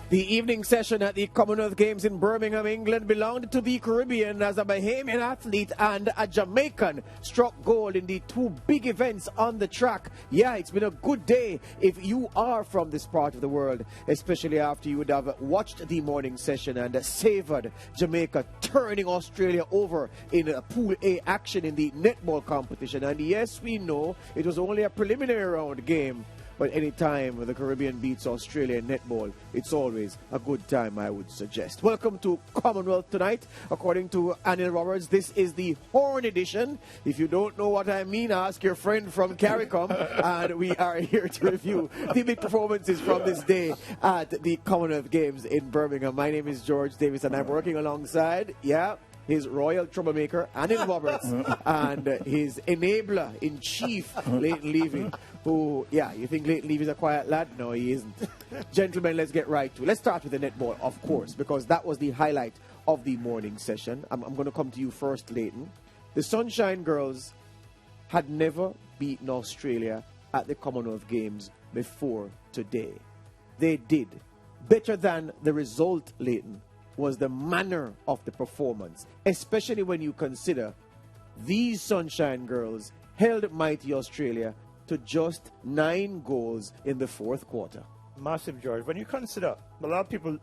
The evening session at the Commonwealth Games in Birmingham, England belonged to the Caribbean as a Bahamian athlete and a Jamaican struck gold in the two big events on the track. Yeah, it's been a good day if you are from this part of the world, especially after you would have watched the morning session and savored Jamaica turning Australia over in a Pool A action in the netball competition. And yes, we know it was only a preliminary round game, but any time the Caribbean beats Australia in netball, it's always a good time, I would suggest. Welcome to Commonwealth Tonight. According to Anil Roberts, this is the Horn edition. If you don't know what I mean, ask your friend from CARICOM. And we are here to review the big performances from this day at the Commonwealth Games in Birmingham. My name is George Davis, and I'm working alongside, his royal troublemaker, Anil Roberts, and his enabler-in-chief, Leighton Levy, who, you think Leighton Levy's a quiet lad? No, he isn't. Gentlemen, let's get right to it. Let's start with the netball, of course, because that was the highlight of the morning session. I'm going to come to you first, Leighton. The Sunshine Girls had never beaten Australia at the Commonwealth Games before today. They did. Better than the result, Leighton, was the manner of the performance, especially when you consider these Sunshine Girls held mighty Australia to just 9 goals in the fourth quarter. Massive, George. When you consider, a lot of people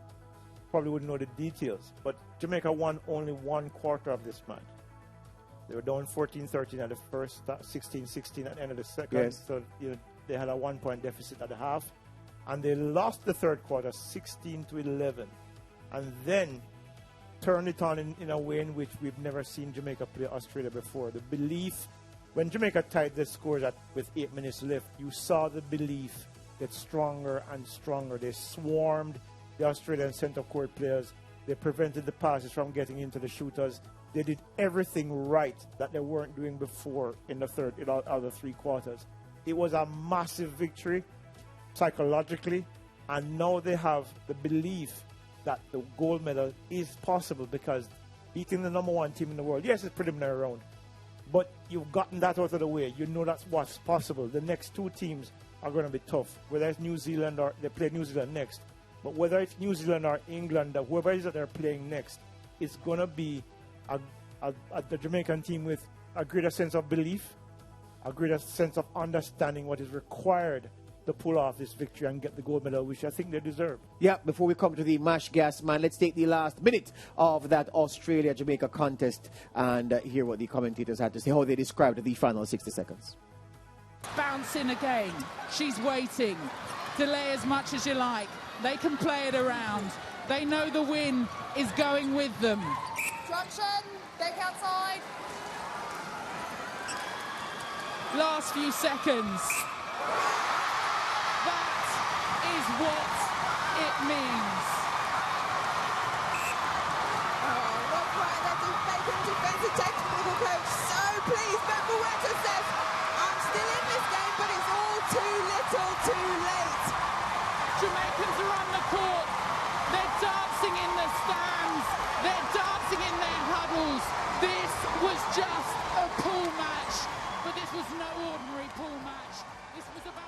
probably wouldn't know the details, but Jamaica won only one quarter of this match. They were down 14-13 at the first, 16-16 at the end of the second. Yes. So they had a 1-point deficit at the half, and they lost the third quarter 16-11. And then turn it on in a way in which we've never seen Jamaica play Australia before. The belief, when Jamaica tied the scores with 8 minutes left, you saw the belief get stronger and stronger. They swarmed the Australian centre court players. They prevented the passes from getting into the shooters. They did everything right that they weren't doing before in the other 3 quarters. It was a massive victory psychologically, and now they have the belief that the gold medal is possible because beating the #1 team in the world, yes, it's preliminary round, but you've gotten that out of the way. You know that's what's possible. The next 2 teams are going to be tough, whether it's New Zealand or they play New Zealand next. But whether it's New Zealand or England, or whoever it is that they're playing next, it's going to be the Jamaican team with a greater sense of belief, a greater sense of understanding what is required to pull off this victory and get the gold medal, which I think they deserve. Yeah, before we come to the mash gas, man, let's take the last minute of that Australia-Jamaica contest and hear what the commentators had to say, how they described the final 60 seconds. Bounce in again. She's waiting. Delay as much as you like. They can play it around. They know the win is going with them. Instruction, back outside. Last few seconds. What it means. Not quite that Jamaican defensive technical coach. So pleased, but Brathwaite says, I'm still in this game, but it's all too little, too late. Jamaicans are on the court. They're dancing in the stands. They're dancing in their huddles. This was just a pool match, but this was no ordinary pool match.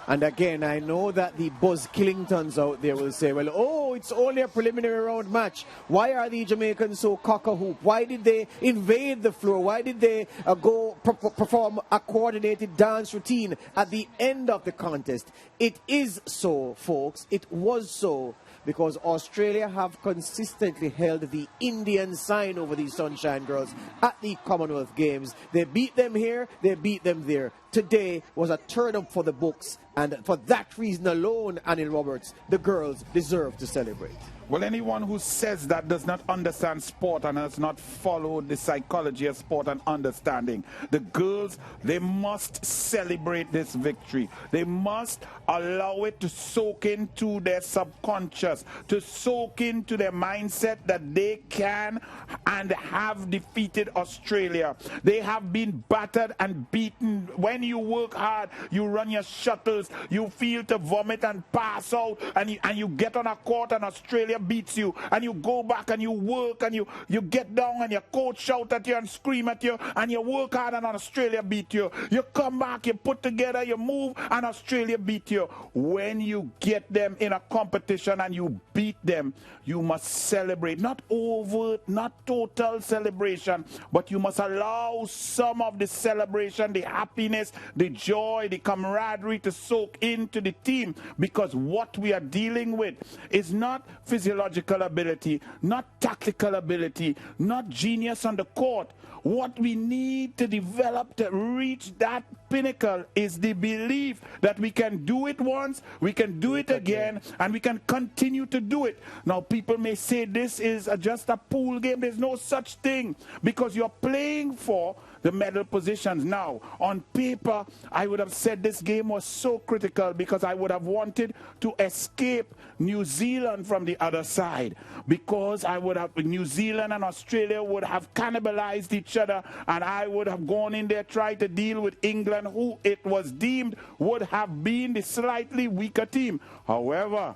And again, I know that the Buzz Killingtons out there will say, well, it's only a preliminary round match. Why are the Jamaicans so cock-a-hoop? Why did they invade the floor? Why did they go perform a coordinated dance routine at the end of the contest? It is so, folks. It was so, because Australia have consistently held the Indian sign over these Sunshine Girls at the Commonwealth Games. They beat them here, they beat them there. Today was a turn-up for the books, and for that reason alone, Anil Roberts, the girls deserve to celebrate. Well, anyone who says that does not understand sport and has not followed the psychology of sport and understanding. The girls, they must celebrate this victory. They must allow it to soak into their subconscious, to soak into their mindset that they can and have defeated Australia. They have been battered and beaten. When you work hard, you run your shuttles, you feel to vomit and pass out, and you get on a court and Australia Australia beats you, and you go back and you work and you get down and your coach shout at you and scream at you and you work hard and Australia beat you. You come back, you put together, you move, and Australia beat you. When you get them in a competition and you beat them, you must celebrate. Not overt, not total celebration, but you must allow some of the celebration, the happiness, the joy, the camaraderie to soak into the team, because what we are dealing with is not physiological ability, not tactical ability, not genius on the court. What we need to develop to reach that pinnacle is the belief that we can do it once, we can do it again, and we can continue to do it. Now, people may say this is just a pool game. There's no such thing, because you're playing for the medal positions. Now, on paper, I would have said this game was so critical because I would have wanted to escape New Zealand from the other side, because I would have, New Zealand and Australia would have cannibalized each other, and I would have gone in there, tried to deal with England, who it was deemed would have been the slightly weaker team. However,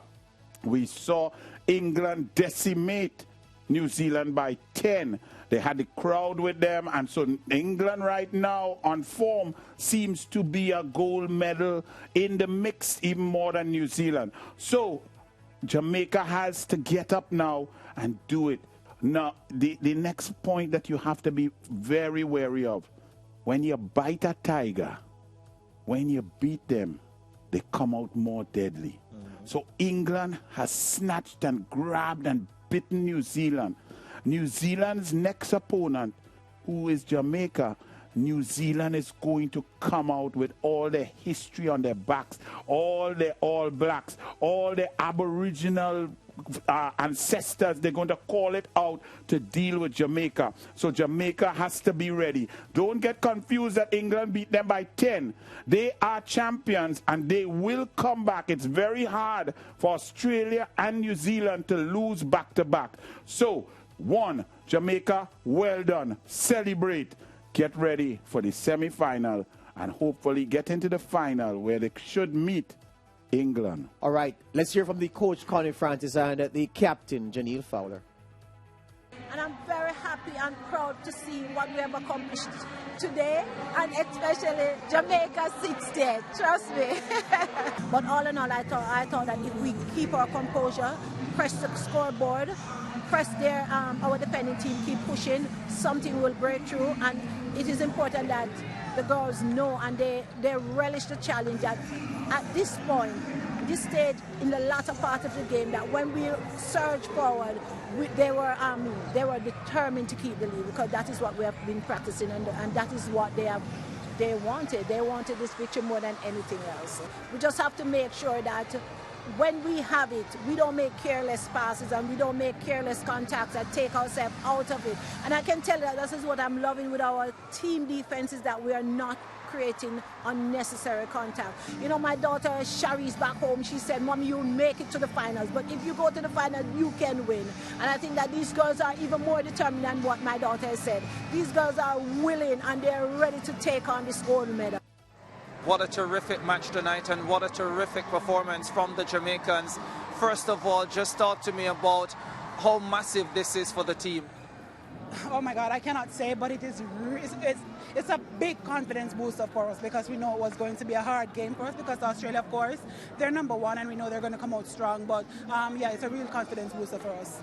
we saw England decimate New Zealand by 10. They had the crowd with them, and so England right now on form seems to be a gold medal in the mix, even more than New Zealand. So Jamaica has to get up now and do it. Now, the next point that you have to be very wary of, when you bite a tiger, when you beat them, they come out more deadly. So England has snatched and grabbed and bitten New Zealand. New Zealand's next opponent, who is Jamaica, New Zealand is going to come out with all their history on their backs, all the All Blacks, all the Aboriginal ancestors. They're going to call it out to deal with Jamaica. So Jamaica has to be ready. Don't get confused that England beat them by 10. They are champions and they will come back. It's very hard for Australia and New Zealand to lose back-to-back. So, one, Jamaica, well done. Celebrate. Get ready for the semi-final and hopefully get into the final where they should meet England. All right, let's hear from the coach, Connie Francis, and the captain, Janelle Fowler. And I'm very happy and proud to see what we have accomplished today, and especially Jamaica 60th, trust me. But all in all, I thought that if we keep our composure, press the scoreboard, press their our defending team, keep pushing, something will break through. And it is important that the girls know and they relish the challenge that at this point, this stage in the latter part of the game, that when we surge forward, they were determined to keep the lead, because that is what we have been practicing, and that is what they wanted. They wanted this victory more than anything else. We just have to make sure that when we have it, we don't make careless passes and we don't make careless contacts and take ourselves out of it. And I can tell you that this is what I'm loving with our team defense, is that we are not creating unnecessary contact. You know, my daughter Shari's back home, she said, "Mommy, you'll make it to the finals, but if you go to the finals, you can win." And I think that these girls are even more determined than what my daughter has said. These girls are willing and they're ready to take on this gold medal. What a terrific match tonight, and what a terrific performance from the Jamaicans. First of all, just talk to me about how massive this is for the team. Oh my God, I cannot say, but it's a big confidence booster for us, because we know it was going to be a hard game for us, because Australia, of course, they're number one and we know they're going to come out strong. But yeah, it's a real confidence booster for us.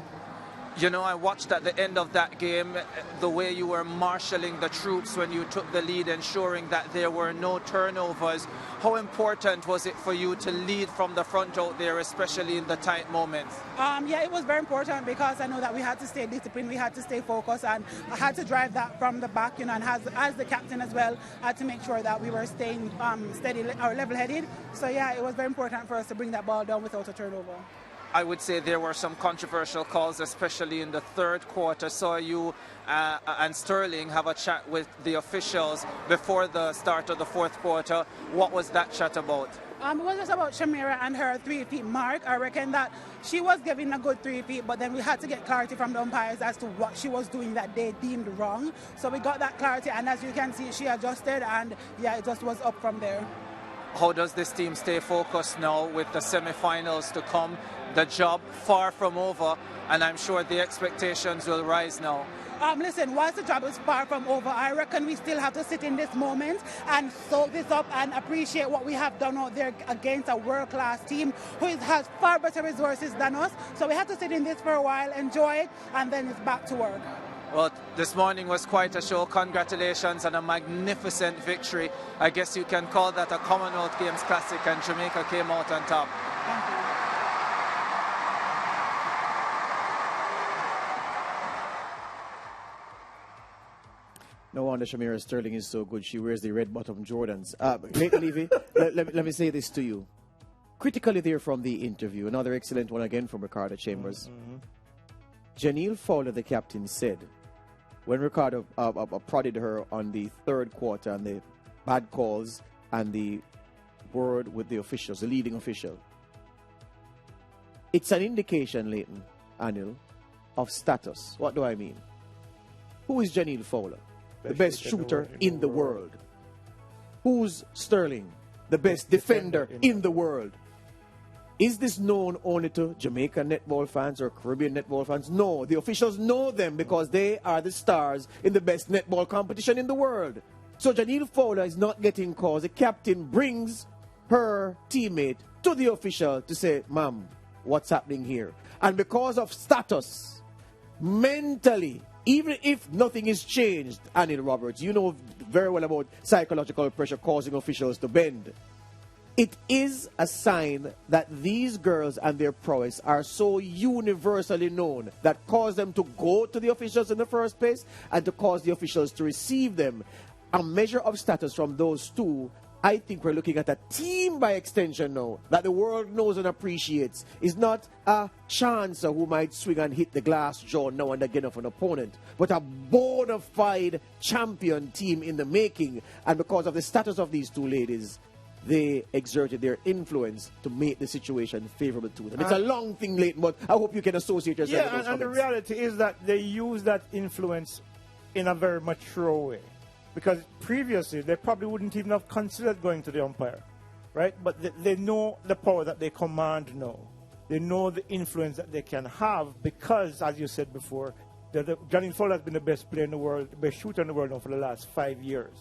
You know, I watched at the end of that game the way you were marshalling the troops when you took the lead, ensuring that there were no turnovers. How important was it for you to lead from the front out there, especially in the tight moments? Yeah, it was very important, because I know that we had to stay disciplined, we had to stay focused, and I had to drive that from the back, you know, and as the captain as well, I had to make sure that we were staying steady or level-headed. So yeah, it was very important for us to bring that ball down without a turnover. I would say there were some controversial calls, especially in the third quarter. Saw you and Sterling have a chat with the officials before the start of the fourth quarter. What was that chat about? It was just about Shamira and her 3-feet mark. I reckon that she was giving a good 3-feet, but then we had to get clarity from the umpires as to what she was doing that they deemed wrong. So we got that clarity, and as you can see, she adjusted, and yeah, it just was up from there. how does this team stay focused now with the semi-finals to come? The job far from over, and I'm sure the expectations will rise now. Listen, whilst the job is far from over, I reckon we still have to sit in this moment and soak this up and appreciate what we have done out there against a world-class team who has far better resources than us. So we have to sit in this for a while, enjoy it, and then it's back to work. Well, this morning was quite a show. Congratulations on a magnificent victory. I guess you can call that a Commonwealth Games Classic, and Jamaica came out on top. Thank you. No wonder Shamira Sterling is so good. She wears the red bottom Jordans. Leighton Levy, let me say this to you. Critically there from the interview, another excellent one again from Ricardo Chambers. Janelle Fowler, the captain, said, when Ricardo prodded her on the third quarter and the bad calls and the word with the officials, the leading official, it's an indication, Leighton, Anil, of status. What do I mean? Who is Janelle Fowler? The best shooter in the world. Who's Sterling? The best defender in the world. Is this known only to Jamaican netball fans or Caribbean netball fans? No, the officials know them because they are the stars in the best netball competition in the world. So Janelle Fowler is not getting calls. The captain brings her teammate to the official to say, "Ma'am, what's happening here?" And because of status, mentally, even if nothing is changed, Anil Roberts, you know very well about psychological pressure causing officials to bend. It is a sign that these girls and their prowess are so universally known that cause them to go to the officials in the first place and to cause the officials to receive them. A measure of status from those two, I think we're looking at a team by extension now that the world knows and appreciates. Is not a chancer who might swing and hit the glass jaw now and again of an opponent, but a bona fide champion team in the making. And because of the status of these two ladies, they exerted their influence to make the situation favorable to them. It's a long thing, Leighton, but I hope you can associate yourself with those and the comments. reality is that they use that influence in a very mature way. Because previously, they probably wouldn't even have considered going to the umpire, right? But they know the power that they command now. They know the influence that they can have because, as you said before, Janelle Fowler has been the best player in the world, the best shooter in the world now for the last 5 years.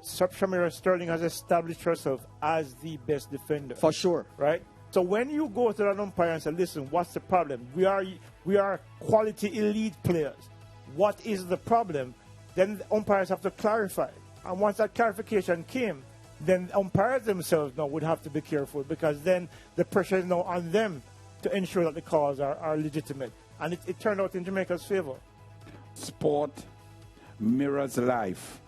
Shamira Sterling has established herself as the best defender. For sure. Right? So when you go to an umpire and say, listen, what's the problem? We are quality elite players. What is the problem? Then the umpires have to clarify. And once that clarification came, then umpires themselves now would have to be careful because then the pressure is now on them to ensure that the calls are legitimate. And it turned out in Jamaica's favor. Sport mirrors life.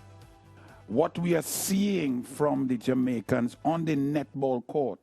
What we are seeing from the Jamaicans on the netball court,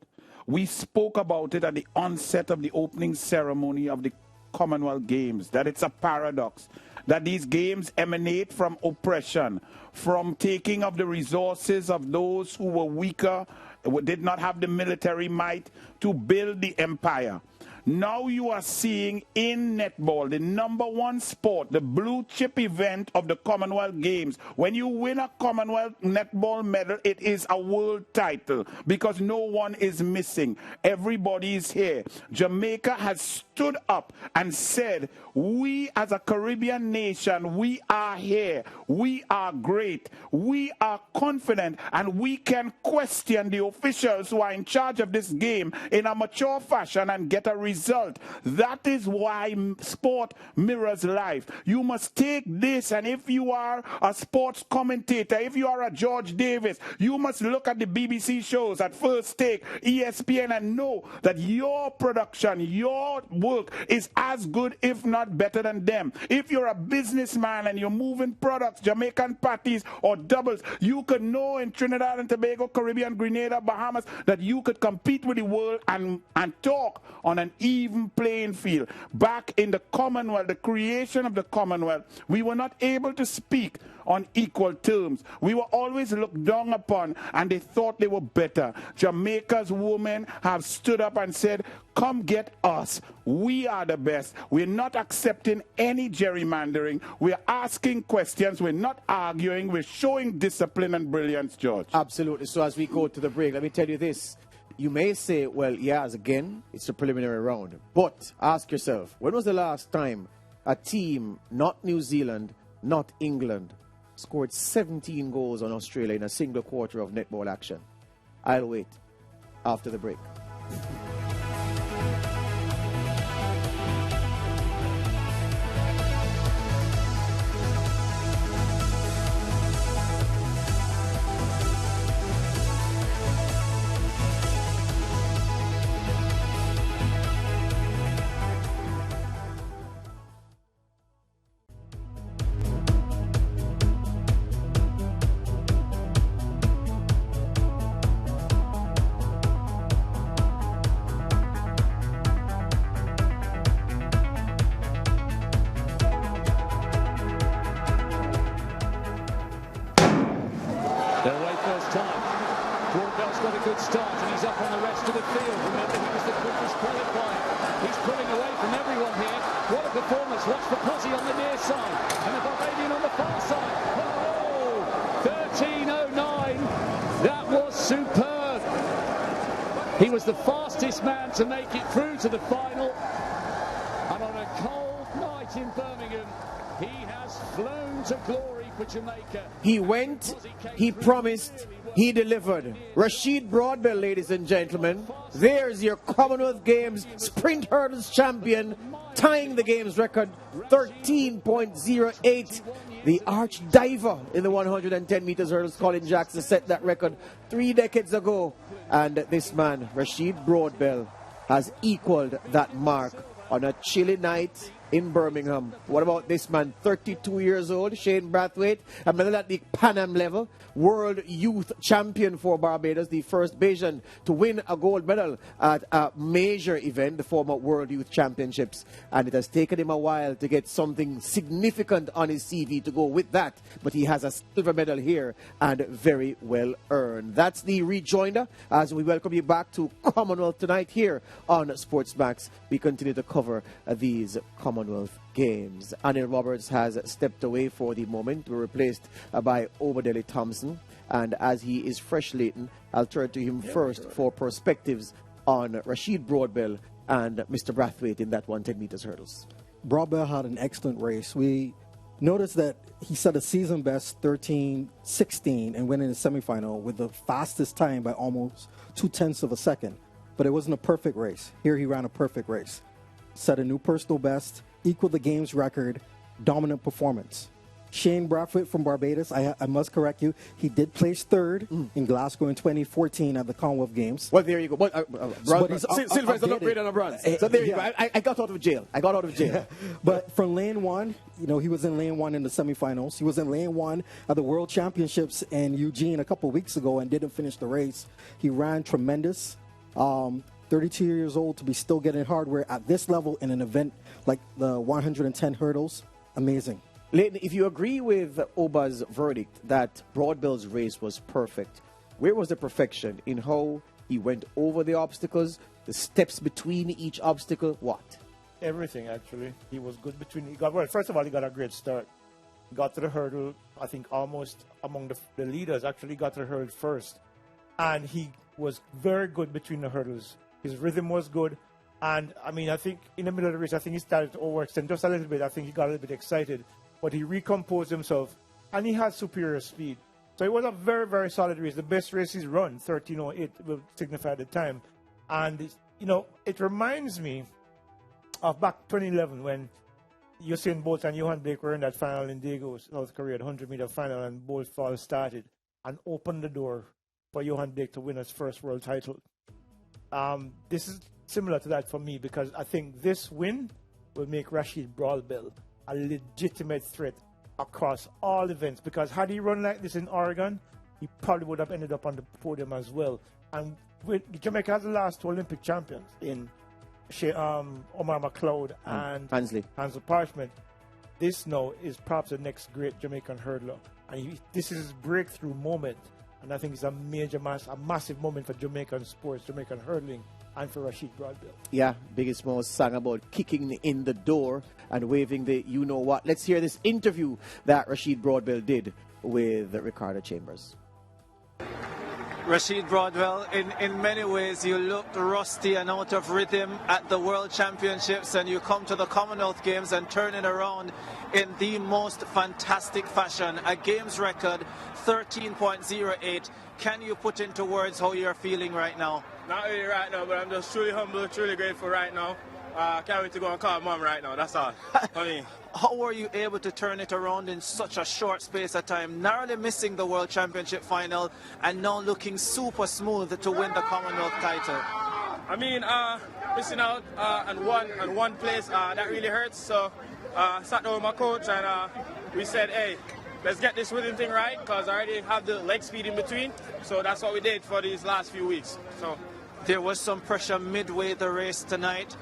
we spoke about it at the onset of the opening ceremony of the Commonwealth Games, that it's a paradox, that these games emanate from oppression, from taking of the resources of those who were weaker, who did not have the military might to build the empire. Now you are seeing in netball, the #1 sport, the blue chip event of the Commonwealth Games. When you win a Commonwealth netball medal, it is a world title because no one is missing. Everybody is here. Jamaica has stood up and said, we as a Caribbean nation, we are here. We are great. We are confident and we can question the officials who are in charge of this game in a mature fashion and get a result. That is why sport mirrors life. You must take this, and if you are a sports commentator, if you are a George Davis, you must look at the BBC shows at First Take, ESPN, and know that your production, your work is as good, if not better than them. If you're a businessman and you're moving products, Jamaican patties or doubles, you could know in Trinidad and Tobago, Caribbean, Grenada, Bahamas, that you could compete with the world and talk on an even playing field. Back in the Commonwealth, the creation of the Commonwealth, we were not able to speak on equal terms. We were always looked down upon, and they thought they were better. Jamaica's women have stood up and said, come get us. We are the best. We're not accepting any gerrymandering. We're asking questions. We're not arguing. We're showing discipline and brilliance, George. Absolutely. So as we go to the break, let me tell you this. You may say, well, yeah, as again, it's a preliminary round. But ask yourself, when was the last time a team, not New Zealand, not England, scored 17 goals on Australia in a single quarter of netball action? I'll wait after the break. Their way first time. Broadbell's got a good start and he's up on the rest of the field. Remember, he was the quickest qualifier. He's pulling away from everyone here. What a performance. Watch the Posy on the near side and the Bahamian on the far side. Oh, 13.09. That was superb. He was the fastest man to make it through to the final. And on a cold night in Birmingham, he has flown to glory for Jamaica. He went, he promised, he delivered. Rashid Broadbell, ladies and gentlemen. There's your Commonwealth Games sprint hurdles champion, tying the game's record, 13.08. The arch diver in the 110 meters hurdles, Colin Jackson, set that record 3 decades ago. And this man, Rashid Broadbell, has equaled that mark on a chilly night in Birmingham. What about this man, 32 years old, Shane Brathwaite, a medal at the Pan Am level, world youth champion for Barbados, the first Bayesian to win a gold medal at a major event, the former World Youth Championships. And it has taken him a while to get something significant on his CV to go with that. But he has a silver medal here and very well earned. That's the rejoinder as we welcome you back to Commonwealth Tonight here on SportsMax. We continue to cover these Commonwealth Games. Anil Roberts has stepped away for the moment. We're replaced by Obadele Thompson. And as he is fresh laden, I'll turn to him first for perspectives on Rashid Broadbell and Mr. Brathwaite in that 110 meters hurdles. Broadbell had an excellent race. We noticed that he set a season best 13.16 and went in the semifinal with the fastest time by almost 0.2 of a second. But it wasn't a perfect race. Here he ran a perfect race. Set a new personal best, equaled the game's record, dominant performance. Shane Brathwaite from Barbados, I must correct you, he did place third in Glasgow in 2014 at the Commonwealth Games. Well, there you go. Silver is a lot greater than bronze. So there you go. I got out of jail. But from lane one, you know, he was in lane one in the semifinals. He was in lane one at the World Championships in Eugene a couple of weeks ago and didn't finish the race. He ran tremendous. 32 years old to be still getting hardware at this level in an event like the 110 hurdles, amazing. Leighton, if you agree with Oba's verdict that Broadbell's race was perfect, where was the perfection in how he went over the obstacles, the steps between each obstacle, what? Everything, actually. He was good between... Well, first of all, he got a great start. He got to the hurdle, I think almost among the leaders, actually got to the hurdle first. And he was very good between the hurdles. His rhythm was good. And, I mean, I think in the middle of the race, I think he started to overextend just a little bit. I think he got a little bit excited. But he recomposed himself, and he had superior speed. So it was a very, very solid race. The best race he's run, 13.08 will signify the time. And, you know, it reminds me of back 2011 when Usain Bolt and Johan Blake were in that final in Daegu, South Korea, the 100-meter final, and Bolt fall started and opened the door for Johan Blake to win his first world title. This is similar to that for me because I think this win will make Rashid Broadbell a legitimate threat across all events because had he run like this in Oregon, he probably would have ended up on the podium as well. And Jamaica has the last two Olympic champions in Omar McLeod and Hansley Parchment. This now is perhaps the next great Jamaican hurdler. And this is his breakthrough moment. And I think it's a massive moment for Jamaican sports, Jamaican hurdling, and for Rashid Broadbell. Yeah, Biggie Smalls sang about kicking in the door and waving the you-know-what. Let's hear this interview that Rashid Broadbell did with Ricardo Chambers. Rashid Broadbell, in many ways you looked rusty and out of rhythm at the World Championships, and you come to the Commonwealth Games and turn it around in the most fantastic fashion. A games record, 13.08. Can you put into words how you're feeling right now? Not really right now, but I'm just truly humble, truly grateful right now. Can't wait to go and call Mom right now, that's all. I mean, how were you able to turn it around in such a short space of time, narrowly missing the World Championship final and now looking super smooth to win the Commonwealth title? I mean, missing out on one place, that really hurts. So sat down with my coach and we said, hey, let's get this rhythm thing right, because I already have the leg speed in between. So that's what we did for these last few weeks. So there was some pressure midway the race tonight.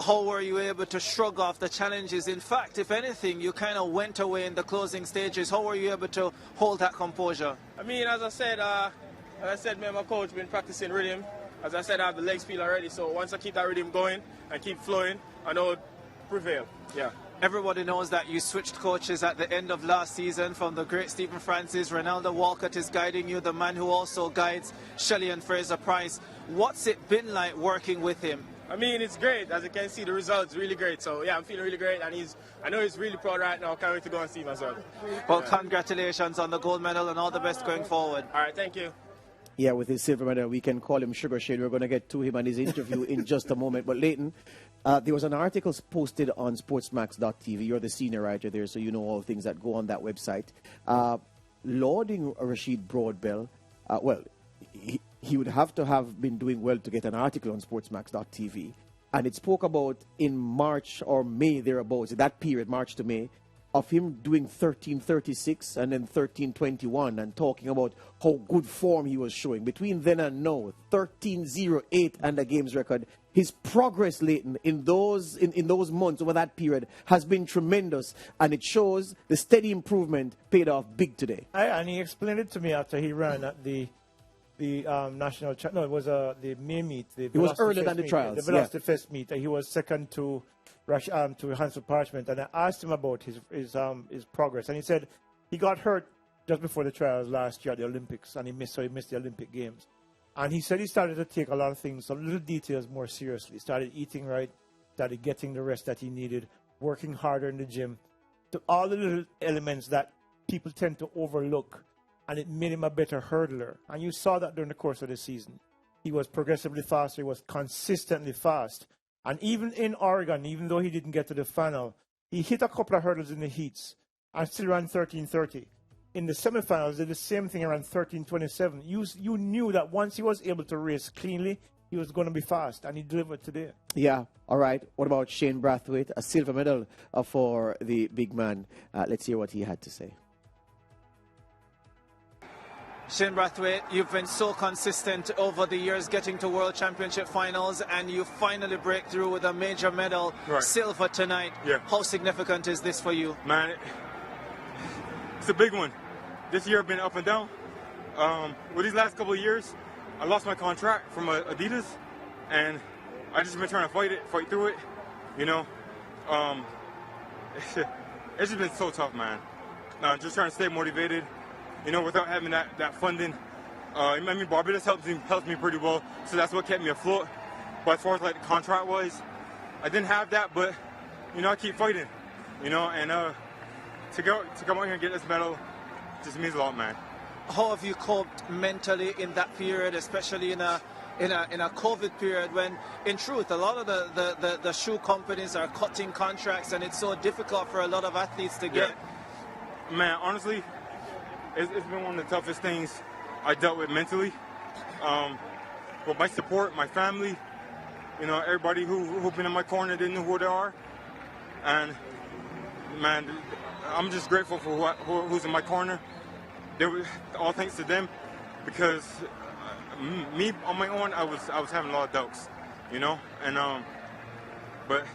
How were you able to shrug off the challenges? In fact, if anything, you kind of went away in the closing stages. How were you able to hold that composure? I mean, as I said, me and my coach been practicing rhythm. As I said, I have the leg speed already. So once I keep that rhythm going and keep flowing, I know it'll prevail. Yeah. Everybody knows that you switched coaches at the end of last season from the great Stephen Francis. Ronaldo Walcott is guiding you, the man who also guides Shelley and Fraser Price. What's it been like working with him? I mean, it's great. As you can see, the results really great. So, yeah, I'm feeling really great. And I know he's really proud right now. Can't wait to go and see him as well. Well, congratulations on the gold medal and all the best going forward. All right, thank you. Yeah, with his silver medal, we can call him Sugar Shade. We're going to get to him and his interview in just a moment. But Leighton, there was an article posted on SportsMax.tv. You're the senior writer there, so you know all the things that go on that website. Lauding Rashid Broadbell, he would have to have been doing well to get an article on SportsMax.tv. And it spoke about in March or May, thereabouts, that period, March to May, of him doing 13:36 and then 13:21 and talking about how good form he was showing. Between then and now, 13:08 and a games record. His progress, Leighton, in those months over that period has been tremendous, and it shows the steady improvement paid off big today. And he explained it to me after he ran at the national. It was the May meet. It was earlier than the trials. The Velocity Fest meet. He was second to Hansel Parchment, and I asked him about his progress, and he said he got hurt just before the trials last year at the Olympics, and he missed the Olympic Games. And he said he started to take a lot of things, some little details more seriously. Started eating right, started getting the rest that he needed, working harder in the gym, to all the little elements that people tend to overlook, and it made him a better hurdler. And you saw that during the course of the season. He was progressively faster, he was consistently fast. And even in Oregon, even though he didn't get to the final, he hit a couple of hurdles in the heats and still ran 13:30. In the semifinals, did the same thing around 13:27. You knew that once he was able to race cleanly, he was going to be fast, and he delivered today. Yeah, all right. What about Shane Brathwaite? A silver medal for the big man. Let's hear what he had to say. Shane Brathwaite, you've been so consistent over the years getting to World Championship finals, and you finally break through with a major medal, silver tonight. Yeah. How significant is this for you? Man, it's a big one. This year I've been up and down. With these last couple of years, I lost my contract from Adidas, and I just been trying to fight through it. You know, it's just been so tough, man. Just trying to stay motivated. You know, without having that funding. I mean, Barbados helps me pretty well, so that's what kept me afloat. But as far as like the contract wise, I didn't have that, but you know, I keep fighting. You know, and to come out here and get this medal just means a lot, man. How have you coped mentally in that period, especially in a COVID period when, in truth, a lot of the shoe companies are cutting contracts, and it's so difficult for a lot of athletes to get? Yeah. Man, honestly, it's been one of the toughest things I dealt with mentally. But my support, my family, you know, everybody who's been in my corner, they know who they are. And, man, I'm just grateful for who's in my corner. All thanks to them, because me on my own, I was having a lot of doubts, you know. And but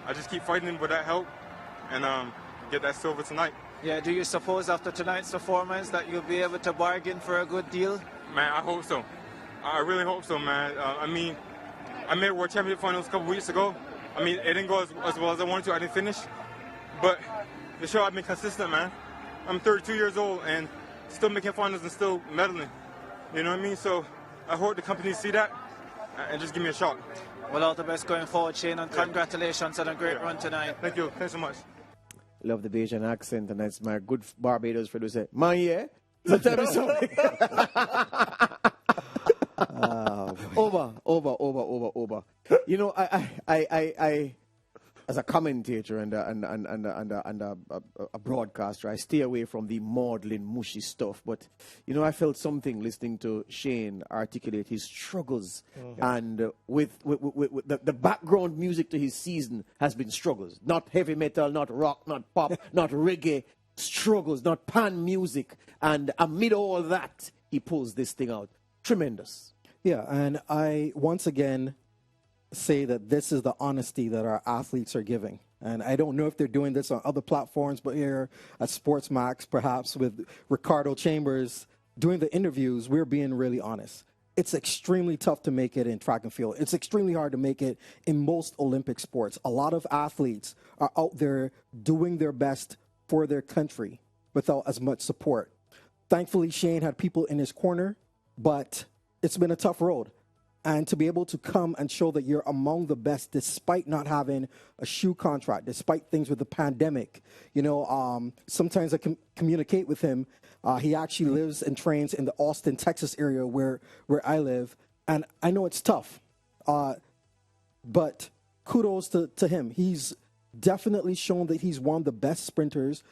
I just keep fighting with that help and get that silver tonight. Yeah, do you suppose after tonight's performance that you'll be able to bargain for a good deal? Man, I hope so. I really hope so, man. I mean, I made World Championship Finals a couple weeks ago. I mean, it didn't go as well as I wanted to. I didn't finish. But the show I've been consistent, man. I'm 32 years old and still making finals and still medaling. You know what I mean? So I hope the companies see that and just give me a shot. Well, all the best going forward, Shane, and congratulations on a great run tonight. Thank you. Thanks so much. Love the Bajan accent, and that's my good Barbados friend who said, man, yeah? So tell me something. Over. You know, I as a commentator and a broadcaster, I stay away from the maudlin, mushy stuff. But, you know, I felt something listening to Shane articulate his struggles. And with the background music to his season has been struggles. Not heavy metal, not rock, not pop, not reggae. Struggles, not pan music. And amid all that, he pulls this thing out. Tremendous. Yeah, and I once again say that this is the honesty that our athletes are giving. And I don't know if they're doing this on other platforms, but here at SportsMax, perhaps with Ricardo Chambers doing the interviews, we're being really honest. It's extremely tough to make it in track and field. It's extremely hard to make it in most Olympic sports. A lot of athletes are out there doing their best for their country without as much support. Thankfully, Shane had people in his corner, but it's been a tough road. And to be able to come and show that you're among the best despite not having a shoe contract, despite things with the pandemic. You know, sometimes I communicate with him. He actually lives and trains in the Austin, Texas area where I live. And I know it's tough. But kudos to him. He's definitely shown that he's one of the best sprinters,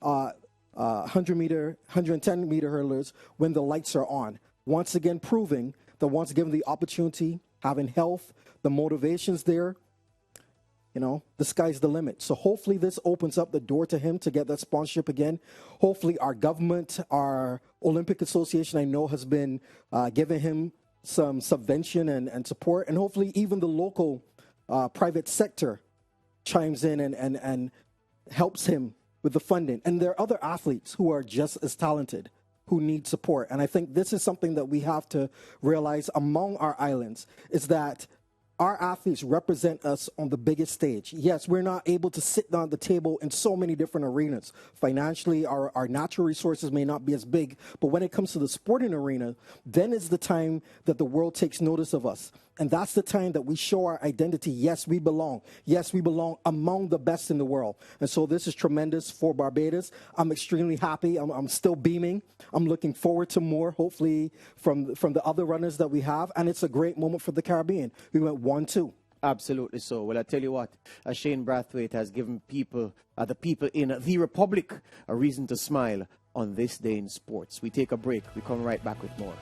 100-meter, 110-meter hurlers when the lights are on. Once again proving that once given the opportunity, having health, the motivation's there, you know, the sky's the limit. So hopefully this opens up the door to him to get that sponsorship again. Hopefully our government, our Olympic Association, I know, has been giving him some subvention and support. And hopefully even the local private sector chimes in and helps him with the funding. And there are other athletes who are just as talented who need support. And I think this is something that we have to realize among our islands, is that our athletes represent us on the biggest stage. Yes, we're not able to sit down at the table in so many different arenas. Financially, our natural resources may not be as big, but when it comes to the sporting arena, then is the time that the world takes notice of us. And that's the time that we show our identity. Yes, we belong. Yes, we belong among the best in the world. And so this is tremendous for Barbados. I'm extremely happy. I'm still beaming. I'm looking forward to more, hopefully, from the other runners that we have. And it's a great moment for the Caribbean. We went 1-2. Absolutely so. Well, I tell you what, Shane Brathwaite has given people, the people in the Republic, a reason to smile on this day in sports. We take a break. We come right back with more.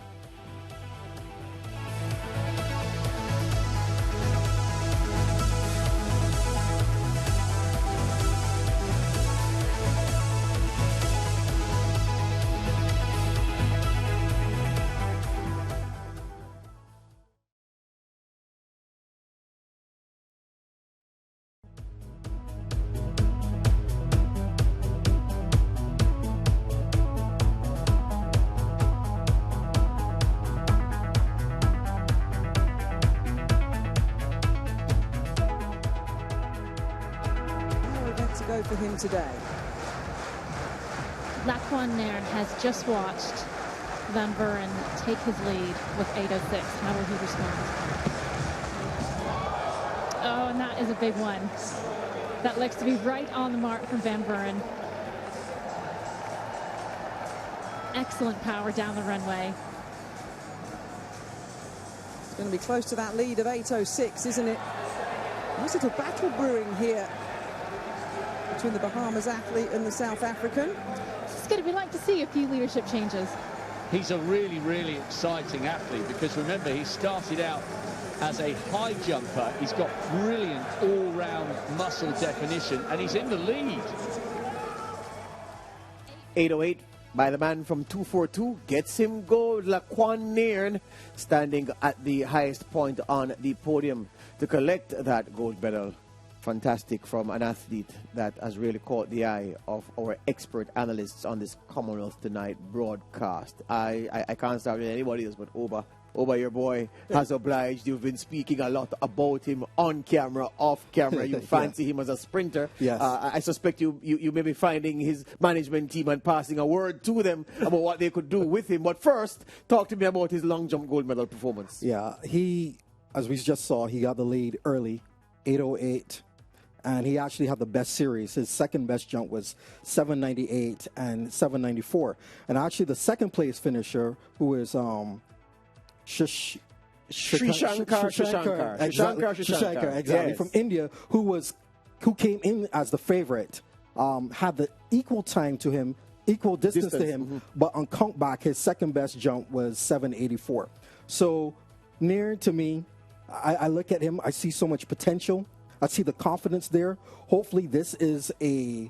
For him today. Nairn has just watched Van Buren take his lead with 8:06. How will he respond? Oh, and that is a big one. That looks to be right on the mark from Van Buren. Excellent power down the runway. It's going to be close to that lead of 8:06, isn't it? Nice little battle brewing here between the Bahamas athlete and the South African. It's going to be like to see a few leadership changes. He's a really, really exciting athlete because remember, he started out as a high jumper. He's got brilliant all-round muscle definition and he's in the lead. 8:08 by the man from 242 gets him gold. Nairn standing at the highest point on the podium to collect that gold medal. fantastic from an athlete that has really caught the eye of our expert analysts on this Commonwealth Tonight broadcast. I can't start with anybody else but Oba. Oba, your boy, has obliged. You've been speaking a lot about him on camera, off camera. You fancy him as a sprinter. Yes. I suspect you may be finding his management team and passing a word to them about what they could do with him. But first, talk to me about his long jump gold medal performance. Yeah, he, as we just saw, he got the lead early, 8:08. And he actually had the best series. His second best jump was 7:98 and 7:94. And actually the second place finisher, who is Srishankar, exactly, yes. from India, who came in as the favorite, had the equal time to him, equal distance to him, but on count back, his second best jump was 7:84. So Nairn, to me, I look at him, I see so much potential. I see the confidence there. Hopefully this is a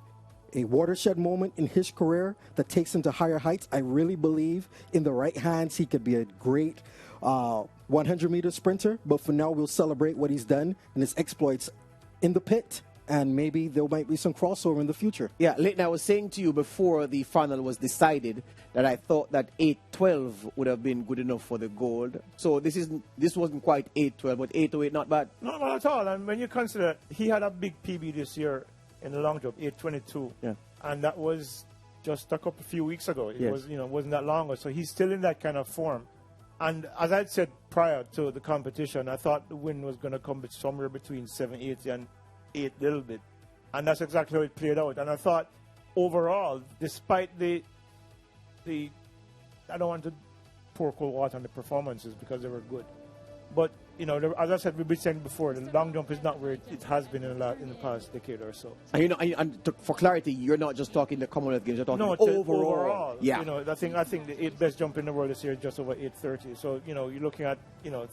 watershed moment in his career that takes him to higher heights. I really believe in the right hands he could be a great 100-meter sprinter. But for now, we'll celebrate what he's done and his exploits in the pit. And maybe there might be some crossover in the future. Yeah, Leighton, I was saying to you before the final was decided that I thought that 8:12 would have been good enough for the gold. So this wasn't quite 8:12, but 8:08, not bad. No, not at all. And when you consider he had a big PB this year in the long jump, 8:22, and that was just a few weeks ago. It was, wasn't that long ago. So he's still in that kind of form. And as I said prior to the competition, I thought the win was going to come somewhere between 7:80 and 8 little bit, and that's exactly how it played out. And I thought overall, despite the I don't want to pour cold water on the performances because they were good, but as I said, we've been saying before, the long jump is not where it has been in the past decade or so. And for clarity, you're not just talking the Commonwealth Games, you're talking overall. Yeah. I think the 8th best jump in the world this year is just over 8:30. So you're looking at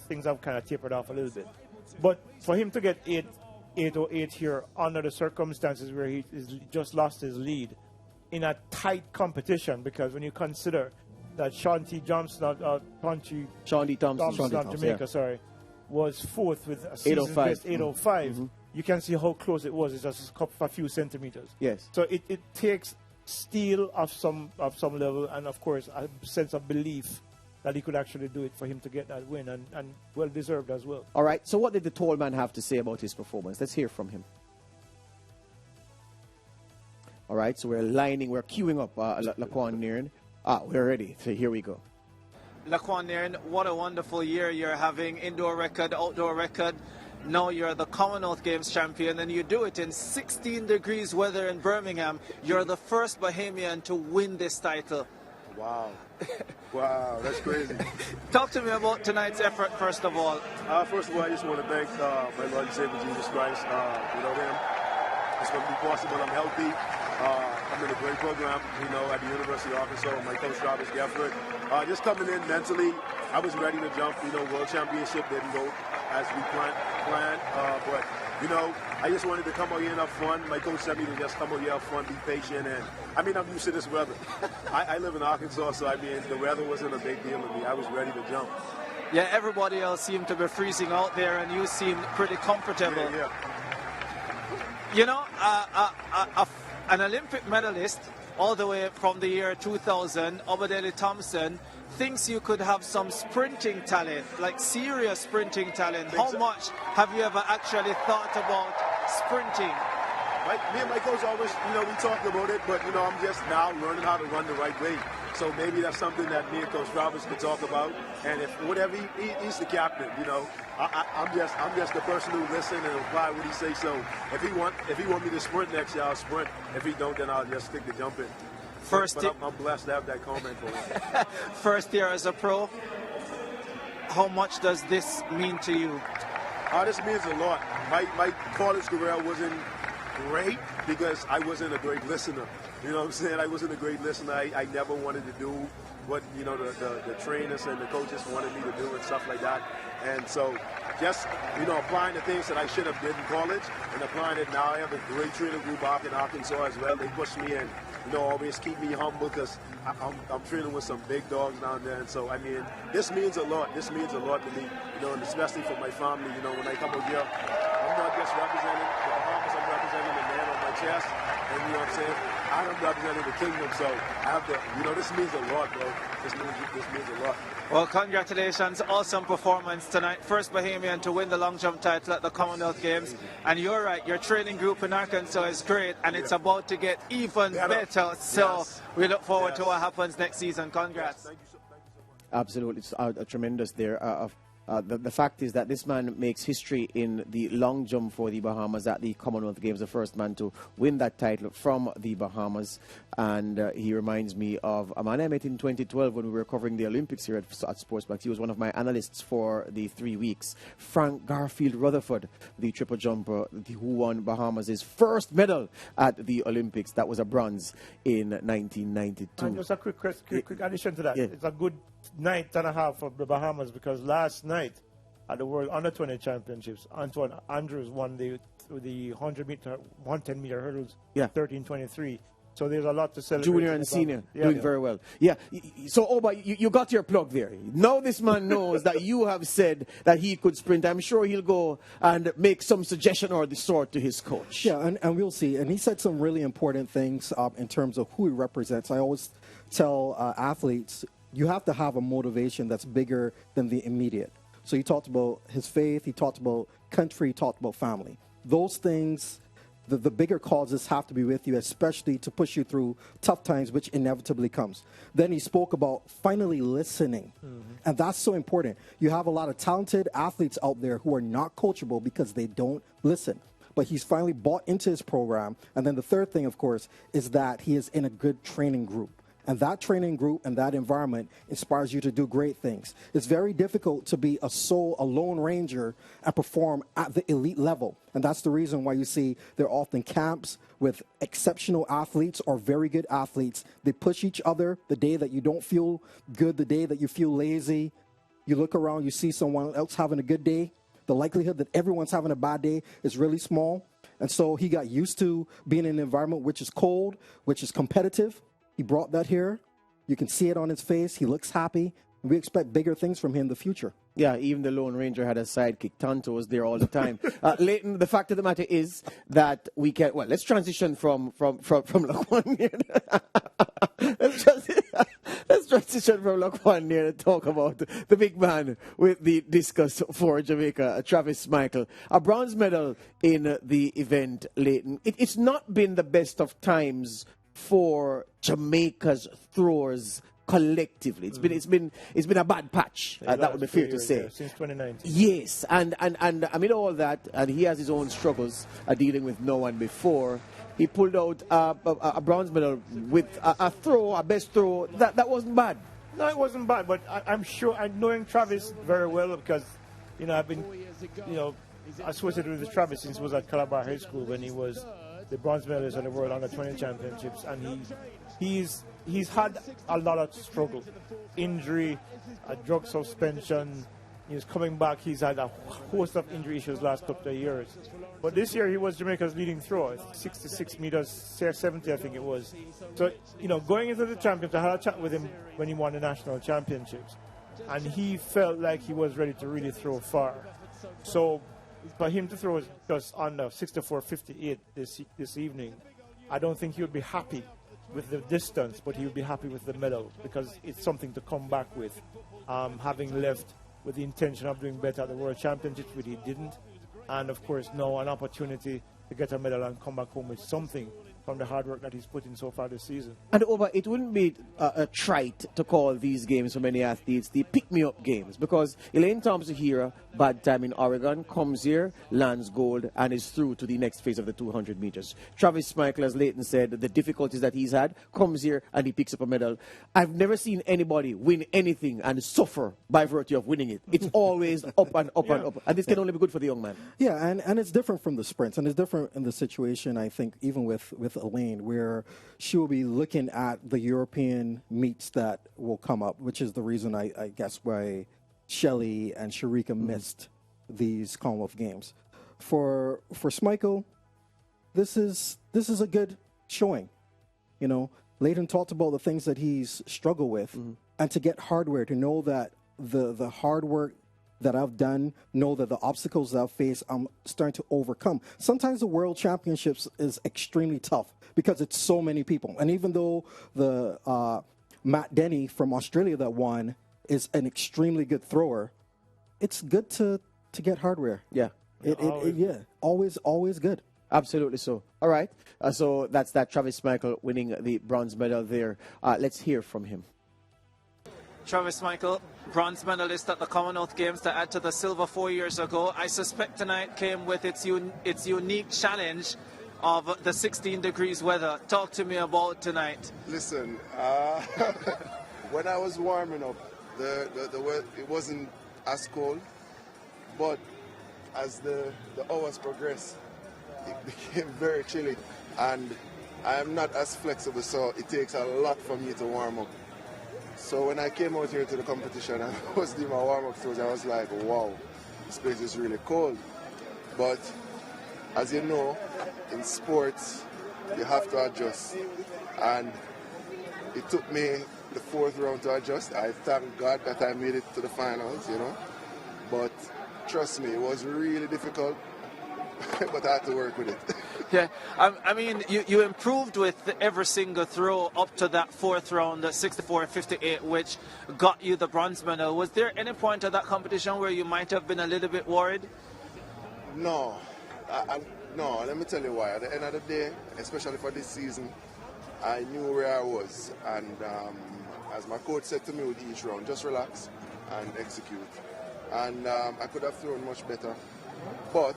things have kind of tapered off a little bit, but for him to get 8:08 here under the circumstances where he just lost his lead in a tight competition, because when you consider that Sean T. Thompson of Jamaica, was fourth with a season best 8:05. You can see how close it was. It's just a few centimeters. Yes. So it takes steel of some level, and of course a sense of belief that he could actually do it for him to get that win, and well deserved as well. All right, so what did the tall man have to say about his performance? Let's hear from him. All right, so we're queuing up Laquan Nairn. We're ready, so here we go. Laquan Nairn, what a wonderful year you're having, indoor record, outdoor record. Now you're the Commonwealth Games champion, and you do it in 16 degrees weather in Birmingham. You're the first Bahamian to win this title. Wow. Wow, that's crazy. Talk to me about tonight's effort, first of all. First of all, I just want to thank my Lord and Savior Jesus Christ. Without him, it's going to be possible. I'm healthy. I'm in a great program, at the University of Arkansas with my coach, Travis Gafford. Just coming in mentally, I was ready to jump. World Championship didn't go as we planned. But, I just wanted to come out here and have fun. My coach said me to just come out here, have fun, be patient. And, I'm used to this weather. I live in Arkansas, so, the weather wasn't a big deal to me. I was ready to jump. Yeah, everybody else seemed to be freezing out there, and you seemed pretty comfortable. Yeah. An Olympic medalist all the way from the year 2000, Obadele Thompson, thinks you could have some sprinting talent, like serious sprinting talent. How much have you ever actually thought about sprinting? Me and my coach always, we talked about it, but, I'm just now learning how to run the right way. So maybe that's something that me and Coach Travis could talk about. And if whatever he's the captain, I'm just the person who listen and apply what he says. So if he want me to sprint next year, I'll sprint. If he don't, then I'll just stick to jumping. But I'm blessed to have that comment for him. First year as a pro, how much does this mean to you? This means a lot. My college career wasn't great because I wasn't a great listener. You know what I'm saying? I wasn't a great listener. I never wanted to do what, the trainers and the coaches wanted me to do and stuff like that. And so just, applying the things that I should have did in college and applying it now. I have a great trainer group back in Arkansas as well. They push me and, always keep me humble because I'm training with some big dogs down there. And so, this means a lot. This means a lot to me, and especially for my family. When I come over here, I'm not just representing the chest, and you know what I'm saying? I'm representing the kingdom, so I have to, you know, this means a lot, bro. This means a lot. Well, congratulations. Awesome performance tonight. First Bahamian to win the long jump title at the Commonwealth Games. And you're right, your training group in Arkansas is great, and it's about to get even better. So we look forward to what happens next season. Congrats. Thank you so much. Absolutely, it's a tremendous there. The fact is that this man makes history in the long jump for the Bahamas at the Commonwealth Games, the first man to win that title from the Bahamas. And he reminds me of a man I met in 2012 when we were covering the Olympics here at SportsMax. He was one of my analysts for the 3 weeks. Frank Garfield Rutherford, the triple jumper who won Bahamas' first medal at the Olympics. That was a bronze in 1992. And just a quick addition to that. Yeah. It's a good night and a half for the Bahamas because last night at the World Under 20 Championships, Antoine Andrews won the 110 meter hurdles, 13:23. So there's a lot to celebrate. Junior and senior doing very well. Yeah. So, Oba, you got your plug there. Now this man knows that you have said that he could sprint. I'm sure he'll go and make some suggestion or the sort to his coach. Yeah, and we'll see. And he said some really important things in terms of who he represents. I always tell athletes, you have to have a motivation that's bigger than the immediate. So he talked about his faith, he talked about country, he talked about family. Those things, the bigger causes have to be with you, especially to push you through tough times, which inevitably comes. Then he spoke about finally listening. And that's so important. You have a lot of talented athletes out there who are not coachable because they don't listen. But he's finally bought into his program. And then the third thing, of course, is that he is in a good training group. And that training group and that environment inspires you to do great things. It's very difficult to be a lone ranger and perform at the elite level. And that's the reason why you see there are often camps with exceptional athletes or very good athletes. They push each other the day that you don't feel good, the day that you feel lazy. You look around, you see someone else having a good day. The likelihood that everyone's having a bad day is really small. And so he got used to being in an environment which is cold, which is competitive. He brought that here. You can see it on his face. He looks happy. We expect bigger things from him in the future. Yeah, even the Lone Ranger had a sidekick. Tonto was there all the time. Leighton, the fact of the matter is that we can. Well, let's transition from Laquan here. Let's transition from Laquan here and talk about the big man with the discus for Jamaica, Travis Smikle. A bronze medal in the event, Leighton. It's not been the best of times for Jamaica's throwers collectively. It's been a bad patch. That would be fair to say. Since 2019. Yes, and amid all that, and he has his own struggles dealing with no one before. He pulled out a bronze medal with a best throw that wasn't bad. No, it wasn't bad, but I'm sure, knowing Travis very well because, I've been, associated with Travis since he was at Calabar High School when he was the bronze medalist at the World Under 20 Championships, and he's had a lot of struggle, injury, a drug suspension. He's coming back. He's had a host of injury issues last couple of years. But this year he was Jamaica's leading thrower, 66 meters, 70 I think it was. So, going into the championships, I had a chat with him when he won the national championships, and he felt like he was ready to really throw far. So for him to throw just under 64.58 this evening, I don't think he would be happy with the distance, but he would be happy with the medal because it's something to come back with. Having left with the intention of doing better at the World Championships, which he didn't, and of course now an opportunity to get a medal and come back home with something from the hard work that he's put in so far this season. And it wouldn't be a trite to call these games for many athletes the pick-me-up games, because Elaine Thompson here, bad time in Oregon, comes here, lands gold, and is through to the next phase of the 200 meters. Travis Smikle, as Leighton said, the difficulties that he's had, comes here and he picks up a medal. I've never seen anybody win anything and suffer by virtue of winning it. It's always up and up and up. And this can only be good for the young man. Yeah, and it's different from the sprints, and it's different in the situation, I think, even with Elaine, where she will be looking at the European meets that will come up, which is the reason I guess why Shelley and Sharika missed these Commonwealth Games. For Smikle, this is a good showing. Leighton talked about the things that he's struggled with, and to get hardware, to know that the hard work that I've done know that the obstacles that I've faced, I'm starting to overcome. Sometimes the World Championships is extremely tough because it's so many people. And even though the Matt Denny from Australia that won is an extremely good thrower, it's good to get hardware. Yeah. Always good. Absolutely so. All right. So that's that. Travis Smikle winning the bronze medal there. Let's hear from him. Travis Smikle, bronze medalist at the Commonwealth Games to add to the silver 4 years ago. I suspect tonight came with its unique challenge of the 16 degrees weather. Talk to me about tonight. Listen, when I was warming up, the weather, it wasn't as cold, but as the hours progressed, it became very chilly, and I am not as flexible, so it takes a lot for me to warm up. So when I came out here to the competition and I was doing my warm-up throws, I was like, wow, this place is really cold. But as you know, in sports, you have to adjust. And it took me the fourth round to adjust. I thank God that I made it to the finals, you know. But trust me, it was really difficult, but I had to work with it. Yeah, I mean, you improved with every single throw up to that fourth round, 64-58, which got you the bronze medal. Was there any point of that competition where you might have been a little bit worried? No. No, let me tell you why. At the end of the day, especially for this season, I knew where I was. And as my coach said to me with each round, just relax and execute. And I could have thrown much better. But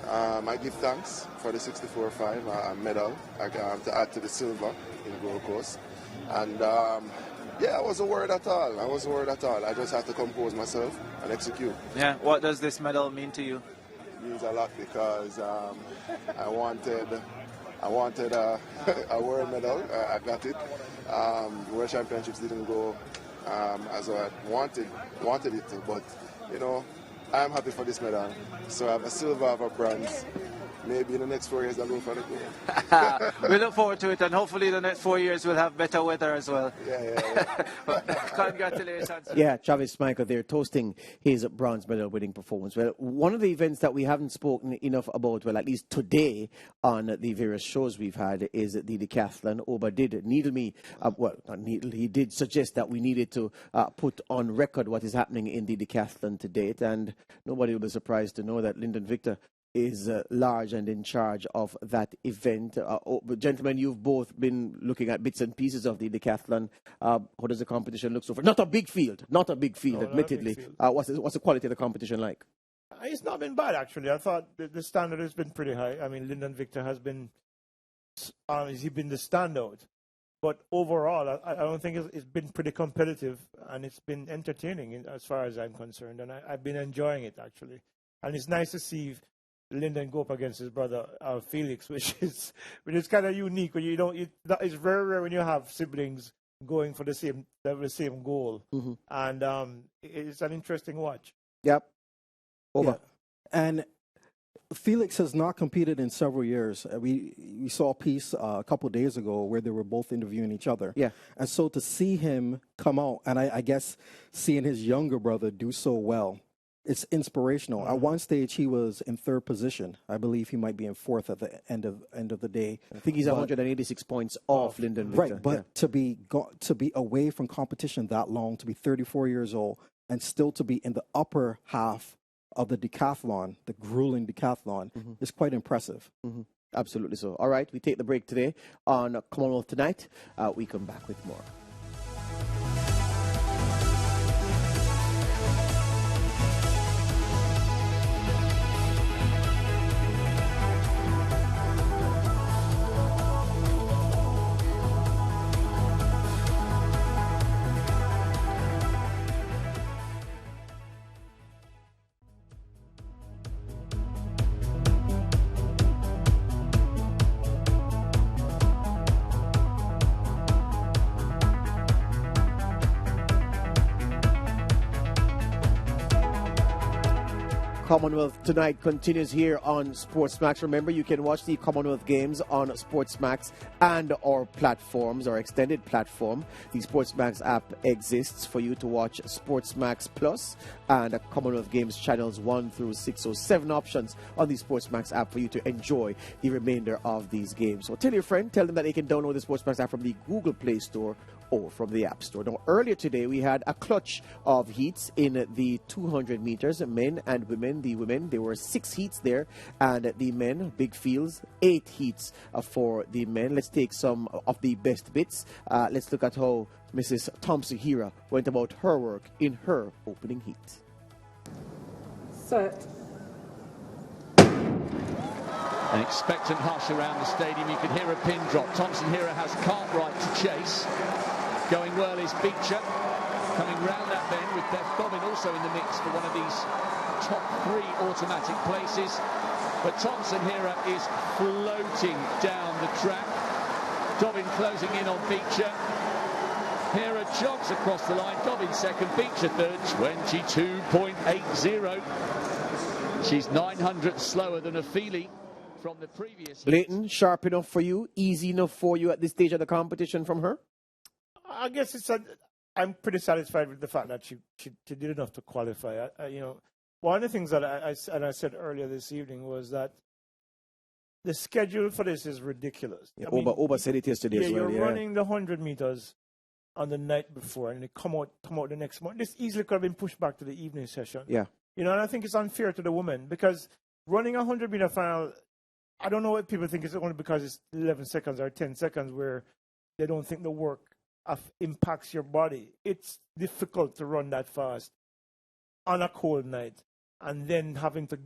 I give thanks for the 64.5 medal to add to the silver in Gold Coast. And yeah, I wasn't worried at all. I just had to compose myself and execute. Yeah, what does this medal mean to you? It means a lot because I wanted a world medal. I got it. The World Championships didn't go as I wanted it to, but you know, I'm happy for this medal. So I have a silver, I have a bronze. Maybe in the next 4 years I'll go for the gold. We look forward to it, and hopefully the next 4 years we'll have better weather as well. Yeah. Congratulations. Yeah, Travis Smikle there toasting his bronze medal winning performance. Well, one of the events that we haven't spoken enough about, well, at least today on the various shows we've had, is the Decathlon. Oba did needle me, he did suggest that we needed to put on record what is happening in the Decathlon to date, and nobody will be surprised to know that Lyndon Victor is large and in charge of that event. Gentlemen, you've both been looking at bits and pieces of the Decathlon. How does the competition look so far? Not a big field, admittedly. What's the quality of the competition like? It's not been bad, actually. I thought the standard has been pretty high. I mean, Lyndon Victor has been the standout. But overall, I don't think it's been pretty competitive, and it's been entertaining as far as I'm concerned. And I've been enjoying it, actually. And it's nice to see Lyndon go up against his brother Felix, which is kind of unique. When it's very rare when you have siblings going for the same goal, and it's an interesting watch. Yep. Over. Yeah. And Felix has not competed in several years. We saw a piece a couple of days ago where they were both interviewing each other. Yeah. And so to see him come out, and I guess seeing his younger brother do so well, it's inspirational. At one stage, he was in third position. I believe he might be in fourth at the end of the day. I think he's 186 points off Lyndon Victor. Right, but to be away from competition that long, to be 34 years old, and still to be in the upper half of the decathlon, the grueling decathlon, is quite impressive. Absolutely so. All right, we take the break today on Commonwealth Tonight. We come back with more. Commonwealth Tonight continues here on SportsMax. Remember, you can watch the Commonwealth Games on SportsMax and our platforms, our extended platform. The SportsMax app exists for you to watch SportsMax Plus and Commonwealth Games channels 1 through 6 or 7 options on the SportsMax app for you to enjoy the remainder of these games. So tell your friend, tell them that they can download the SportsMax app from the Google Play Store or from the App Store. Now, earlier today, we had a clutch of heats in the 200 meters, men and women. The women, there were 6 heats there, and the men, big fields, 8 heats for the men. Let's take some of the best bits. Let's look at how Mrs. Thompson Hira went about her work in her opening heat. Set. An expectant hush around the stadium. You could hear a pin drop. Thompson Hira has Cartwright to chase. Going well is Beecher. Coming round that bend with Beth Dobbin also in the mix for one of these top 3 automatic places. But Thompson Hira is floating down the track. Dobbin closing in on Beecher. Hira jogs across the line. Dobbin second, Beecher third, 22.80. She's 900 slower than Ofili from the previous. Leighton, sharp enough for you, easy enough for you at this stage of the competition from her? I guess I'm pretty satisfied with the fact that she did enough to qualify. One of the things that I said earlier this evening was that the schedule for this is ridiculous. Yeah, Oba said it yesterday as well. You're running the 100 meters on the night before, and they come out the next morning. This easily could have been pushed back to the evening session. Yeah. And I think it's unfair to the women because running a 100-meter final, I don't know what people think it's only because it's 11 seconds or 10 seconds where they don't think the work impacts your body. It's difficult to run that fast on a cold night and then having to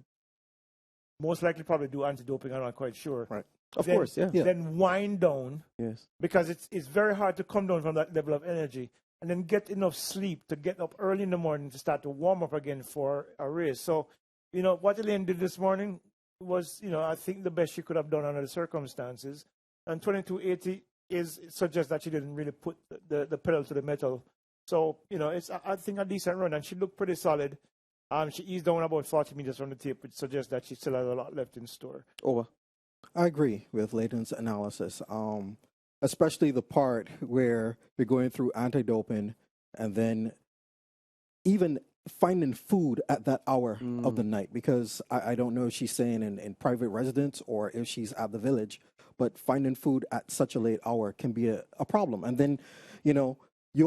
most likely probably do anti-doping. I'm not quite sure. Right. Of course, yeah. Then wind down. Yes. Because it's very hard to come down from that level of energy and then get enough sleep to get up early in the morning to start to warm up again for a race. So, what Elaine did this morning was, I think the best she could have done under the circumstances. And 22.80 suggests that she didn't really put the pedal to the metal. So, it's, I think, a decent run. And she looked pretty solid. She eased down about 40 meters from the tape, which suggests that she still has a lot left in store. Over. I agree with Leighton's analysis, especially the part where you're going through anti-doping and then even finding food at that hour of the night, because I don't know if she's staying in private residence or if she's at the village, but finding food at such a late hour can be a problem. And then, you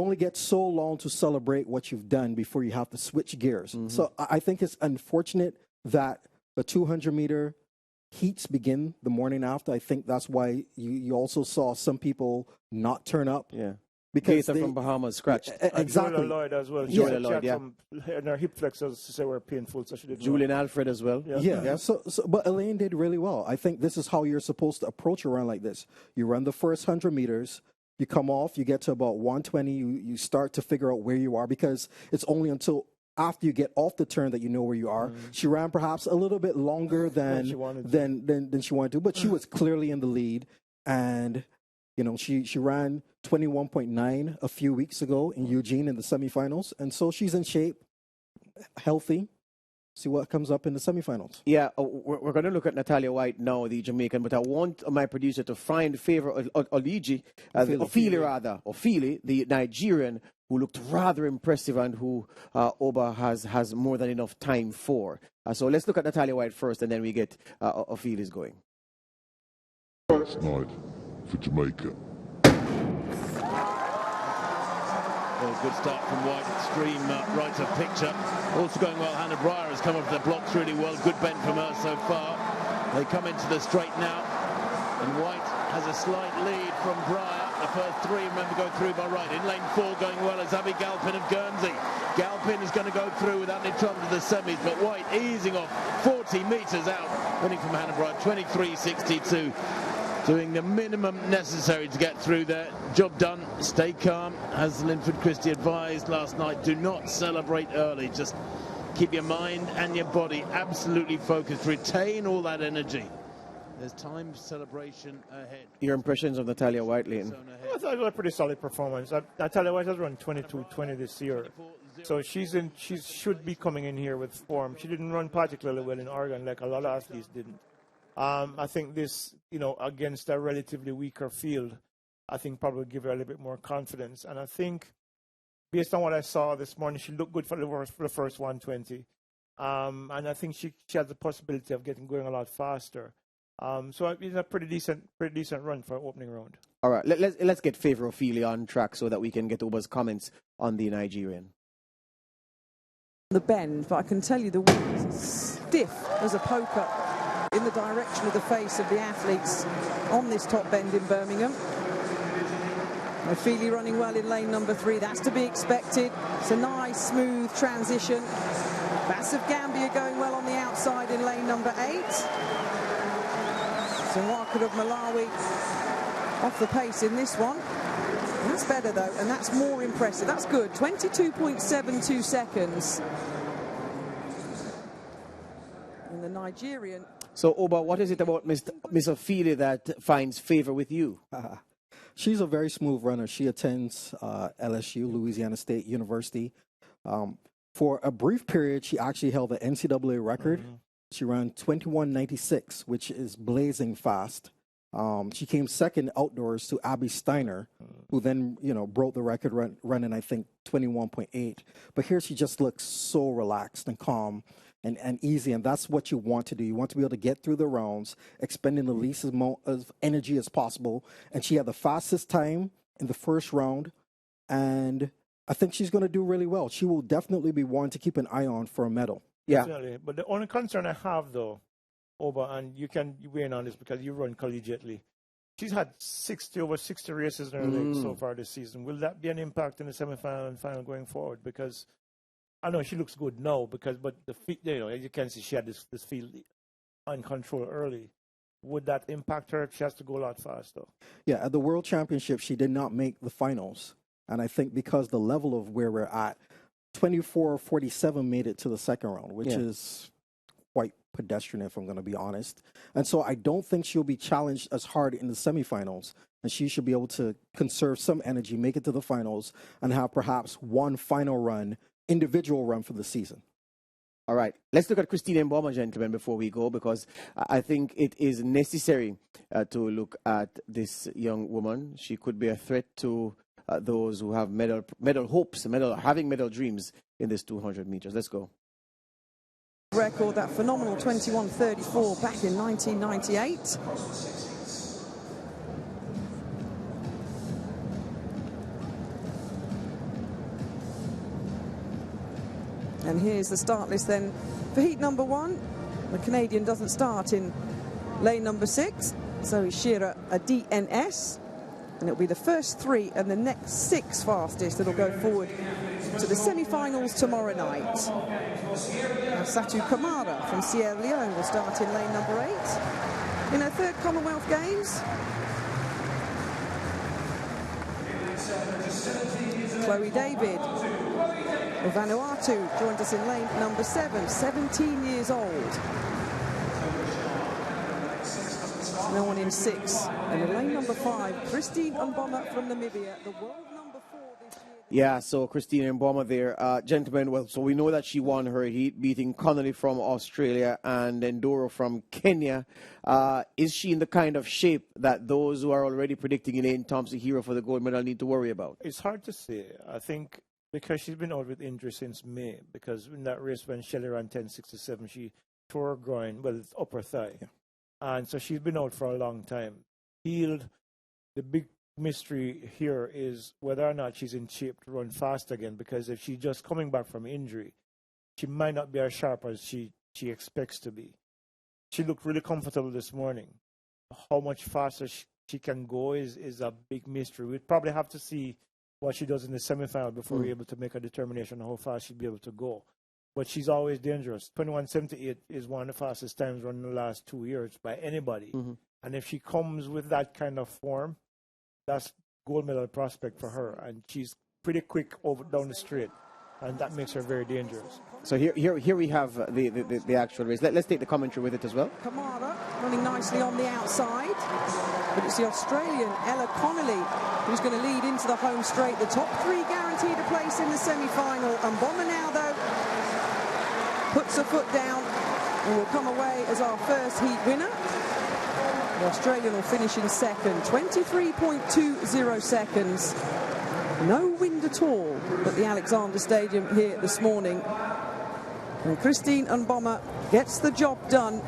only get so long to celebrate what you've done before you have to switch gears. So I think it's unfortunate that the 200-meter heats begin the morning after. I think that's why you also saw some people not turn up. Yeah. Because Gator from Bahamas scratched. Exactly. Julia Lloyd as well. Julia Lloyd, yeah. And her hip flexors to say were painful, so she did. Julian Alfred as well. Yeah. So, but Elaine did really well. I think this is how you're supposed to approach a run like this. You run the first 100 meters. You come off. You get to about 120. You start to figure out where you are, because it's only until after you get off the turn that you know where you are. She ran perhaps a little bit longer than she wanted to, but she was clearly in the lead. And she ran 21.9 a few weeks ago in Eugene in the semifinals, and so she's in shape, healthy. See what comes up in the semifinals. Yeah, we're going to look at Natalya White now, the Jamaican, but I want my producer to find Ofili, the Nigerian, who looked rather impressive and who Oba has more than enough time for. So let's look at Natalya White first, and then we get Ofili's going. First night for Jamaica. Well, good start from White, extreme right of picture. Also going well, Hannah Breyer has come off the blocks really well. Good bend from her so far. They come into the straight now, and White has a slight lead from Breyer. The first 3, remember, go through by right. In lane 4 going well is Abby Galpin of Guernsey. Galpin is going to go through without any trouble to the semis, but White easing off 40 metres out, winning from Hannah Breyer, 23.62. Doing the minimum necessary to get through there. Job done. Stay calm. As Linford Christie advised last night, do not celebrate early. Just keep your mind and your body absolutely focused. Retain all that energy. There's time for celebration ahead. Your impressions of Natalya White, Leighton? I thought it was a pretty solid performance. Natalya White has run 22.20 this year. So she should be coming in here with form. She didn't run particularly well in Oregon, like a lot of athletes didn't. I think this, against a relatively weaker field, I think probably give her a little bit more confidence. And I think, based on what I saw this morning, she looked good for the first 120. And I think she has the possibility of going a lot faster. So it's a pretty decent run for opening round. All right, let's get Favor Ophelia on track so that we can get Oba's comments on the Nigerian. The bend, but I can tell you the wind is stiff as a poker in the direction of the face of the athletes on this top bend in Birmingham. Ophelia running well in lane number 3. That's to be expected. It's a nice, smooth transition. Bass of Gambia going well on the outside in lane number 8. Zawaka of Malawi off the pace in this one. That's better though, and that's more impressive. That's good. 22.72 seconds. And the Nigerian. So, Oba, what is it about Miss Ophelia that finds favor with you? She's a very smooth runner. She attends LSU, Louisiana State University. For a brief period, she actually held the NCAA record. She ran 21.96, which is blazing fast. She came second outdoors to Abby Steiner, who then, broke the record running, I think, 21.8. But here she just looks so relaxed and calm and easy, and that's what you want to do. You want to be able to get through the rounds, expending the least amount of energy as possible. And she had the fastest time in the first round, and I think she's going to do really well. She will definitely be one to keep an eye on for a medal. Yeah. Definitely. But the only concern I have, though, Oba, and you can weigh in on this because you run collegiately, she's had over 60 races in her legs so far this season. Will that be an impact in the semi-final and final going forward? Because I know she looks good now, but the feet, as you can see, she had this field on control early. Would that impact her? She has to go a lot faster. Yeah, at the World Championship, she did not make the finals. And I think because the level of where we're at, 24.47 made it to the second round, which is quite pedestrian, if I'm going to be honest. And so I don't think she'll be challenged as hard in the semifinals. And she should be able to conserve some energy, make it to the finals, and have perhaps one final run, individual run for the season. All right, let's look at Christina Mboma, gentlemen, before we go, because I think it is necessary to look at this young woman. She could be a threat to those who have medal hopes, having medal dreams in this 200 meters. Let's go. Record, that phenomenal 21.34 back in 1998. And here's the start list then for heat number 1. The Canadian doesn't start in lane number 6, so Ishira a DNS. And it'll be the first 3 and the next 6 fastest that'll go forward to the semi-finals tomorrow night. Now, Satu Kamara from Sierra Leone will start in lane number 8 in her 3rd Commonwealth Games. Chloe David of Vanuatu joined us in lane number 7, 17 years old. No one in 6. And in lane number 5, Christine Mboma from Namibia, the world number 4 this year. Yeah, so Christine Mboma there. Gentlemen, well, so we know that she won her heat, beating Connolly from Australia and Enduro from Kenya. Is she in the kind of shape that those who are already predicting Elaine Thompson hero for the gold medal need to worry about? It's hard to say. I think because she's been out with injury since May, because in that race when Shelley ran 10.67, she tore her groin, upper thigh. Yeah. And so she's been out for a long time. Healed. The big mystery here is whether or not she's in shape to run fast again, because if she's just coming back from injury, she might not be as sharp as she expects to be. She looked really comfortable this morning. How much faster she can go is a big mystery. We'd probably have to see what she does in the semifinal before we're able to make a determination on how fast she'll be able to go. But she's always dangerous. 21.78 is one of the fastest times run in the last 2 years by anybody. And if she comes with that kind of form, that's gold medal prospect for her. And she's pretty quick down the straight. and that makes her very dangerous. So here we have the actual race. Let's take the commentary with it as well. Kamara running nicely on the outside, but it's the Australian Ella Connolly who's going to lead into the home straight. The top three guaranteed a place in the semi-final. Mboma now, though, puts her foot down and will come away as our first heat winner. The Australian will finish in second, 23.20 seconds. No wind at all at the Alexander Stadium here this morning. And Christine Mboma gets the job done.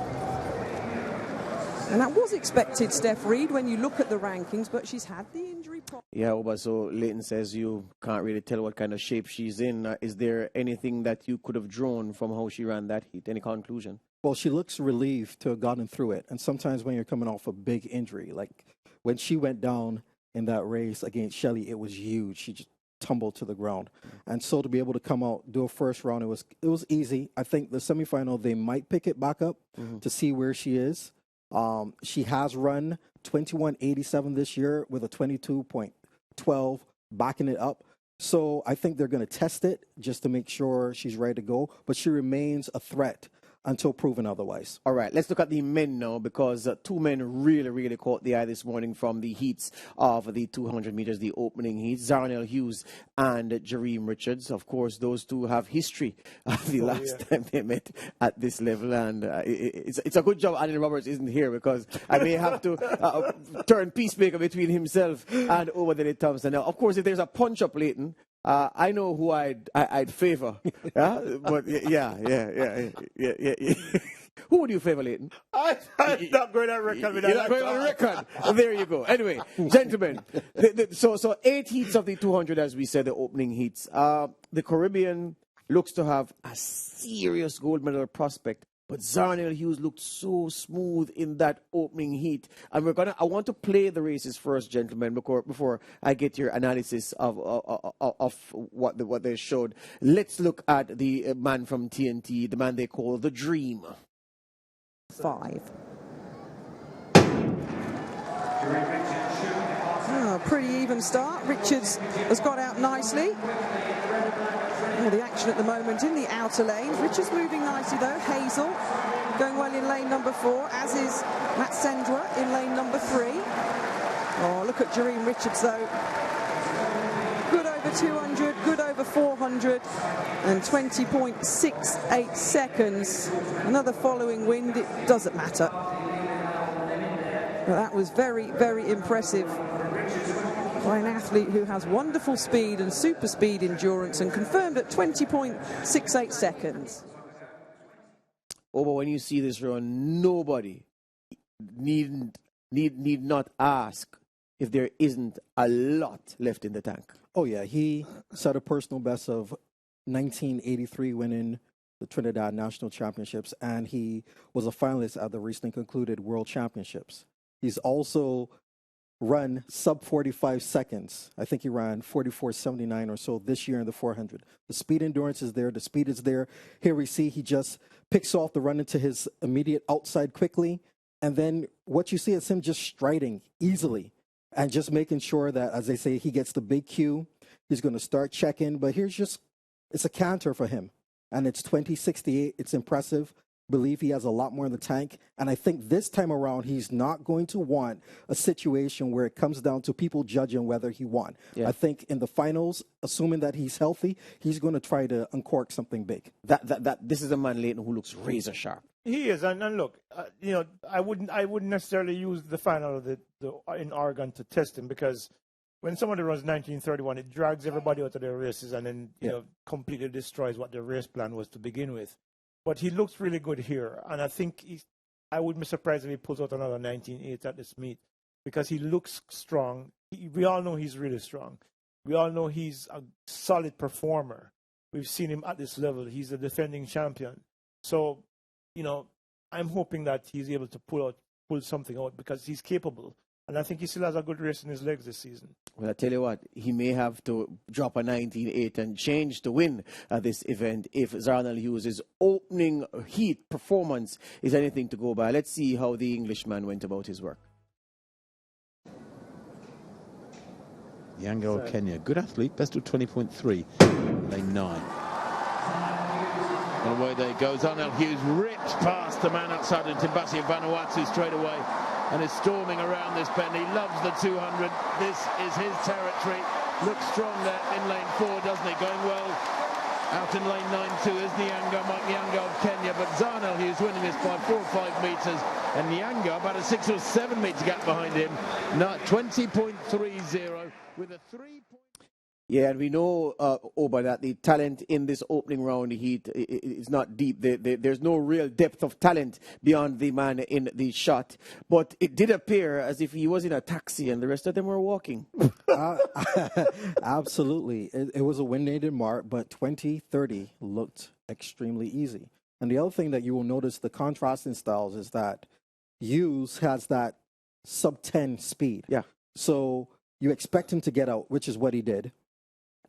And that was expected, Steph Reed, when you look at the rankings, but she's had the injury problem. Yeah, Oba, so Leighton says you can't really tell what kind of shape she's in. Is there anything that you could have drawn from how she ran that heat? Any conclusion? Well, she looks relieved to have gotten through it. And sometimes when you're coming off a big injury, like when she went down in that race against Shelley, it was huge. She just tumbled to the ground. And so to be able to come out, do a first round, it was easy. I think the semifinal, they might pick it back up to see where she is. She has run 21.87 this year with a 22.12 backing it up. So I think they're going to test it just to make sure she's ready to go. But she remains a threat until proven otherwise. All right, let's look at the men now, because two men really caught the eye this morning from the heats of the 200 meters, the opening heats. Zarnell Hughes and Jareem Richards. Of course, those two have history of the last time they met at this level, and it's a good job Anil Roberts isn't here, because I may have to turn peacemaker between himself and Obadele Thompson. Now, of course, if there's a punch-up, Leighton, I know who I'd favor. Yeah? But yeah. Who would you favor, Leighton? I'm not going on record with that. You're not going on record. There you go. Anyway, gentlemen, so 8 heats of the 200, as we said, the opening heats. The Caribbean looks to have a serious gold medal prospect. But Zarnell Hughes looked so smooth in that opening heat. And I want to play the races first, gentlemen, before I get your analysis of what they showed. Let's look at the man from TNT, the man they call the Dream. 5. Pretty even start. Richards has got out nicely. The action at the moment in the outer lanes. Richards moving nicely though. Hazel going well in lane number 4, as is Matt Sendra in lane number 3. Oh, look at Jareem Richards though. Good over 200, good over 400, and 20.68 seconds. Another following wind, it doesn't matter. But that was very impressive by an athlete who has wonderful speed and super speed endurance, and confirmed at 20.68 seconds. Oh, but when you see this run, nobody need not ask if there isn't a lot left in the tank. Oh yeah, he set a personal best of 1983, winning the Trinidad National Championships, and he was a finalist at the recently concluded World Championships. He's also run sub 45 seconds. I think he ran 44.79 or so this year in the 400. The speed endurance is there. The speed is there. Here we see he just picks off the run into his immediate outside quickly. And then what you see is him just striding easily and just making sure that, as they say, he gets the big cue. He's going to start checking. But here's just, it's a canter for him. And it's 20.68. It's impressive. Believe he has a lot more in the tank, and I think this time around he's not going to want a situation where it comes down to people judging whether he won. Yeah. I think in the finals, assuming that he's healthy, he's going to try to uncork something big. This is a man, Leighton, who looks razor sharp. He is, and look, I wouldn't necessarily use the final of the in Oregon to test him, because when somebody runs 1931, it drags everybody out of their races and then completely destroys what their race plan was to begin with. But he looks really good here, and I think I wouldn't be surprised if he pulls out another 19.8 at this meet, because he looks strong. We all know he's really strong. We all know he's a solid performer. We've seen him at this level. He's a defending champion. So, I'm hoping that he's able to pull something out, because he's capable. And I think he still has a good race in his legs this season. Well, I tell you what, he may have to drop a 19.8 and change to win this event if Zarnell Hughes' opening heat performance is anything to go by. Let's see how the Englishman went about his work. Yango of Kenya, good athlete, best of 20.3, lane 9. And away there goes. Anil Hughes rips past the man outside in Timbasi Vanuatu straight away and is storming around this bend. He loves the 200. This is his territory. Looks strong there in lane 4, doesn't he? Going well out in lane 9-2 is Nyanga, Mike Nyanga of Kenya, but Anil Hughes winning this by 4 or 5 metres, and Nyanga about a 6 or 7 metre gap behind him, 20.30 with a 3. Yeah, and we know, Oba, that the talent in this opening round heat is not deep. There's no real depth of talent beyond the man in the shot. But it did appear as if he was in a taxi and the rest of them were walking. Absolutely. It was a win-needed mark, but 20-30 looked extremely easy. And the other thing that you will notice, the contrast in styles, is that Hughes has that sub-10 speed. Yeah. So you expect him to get out, which is what he did.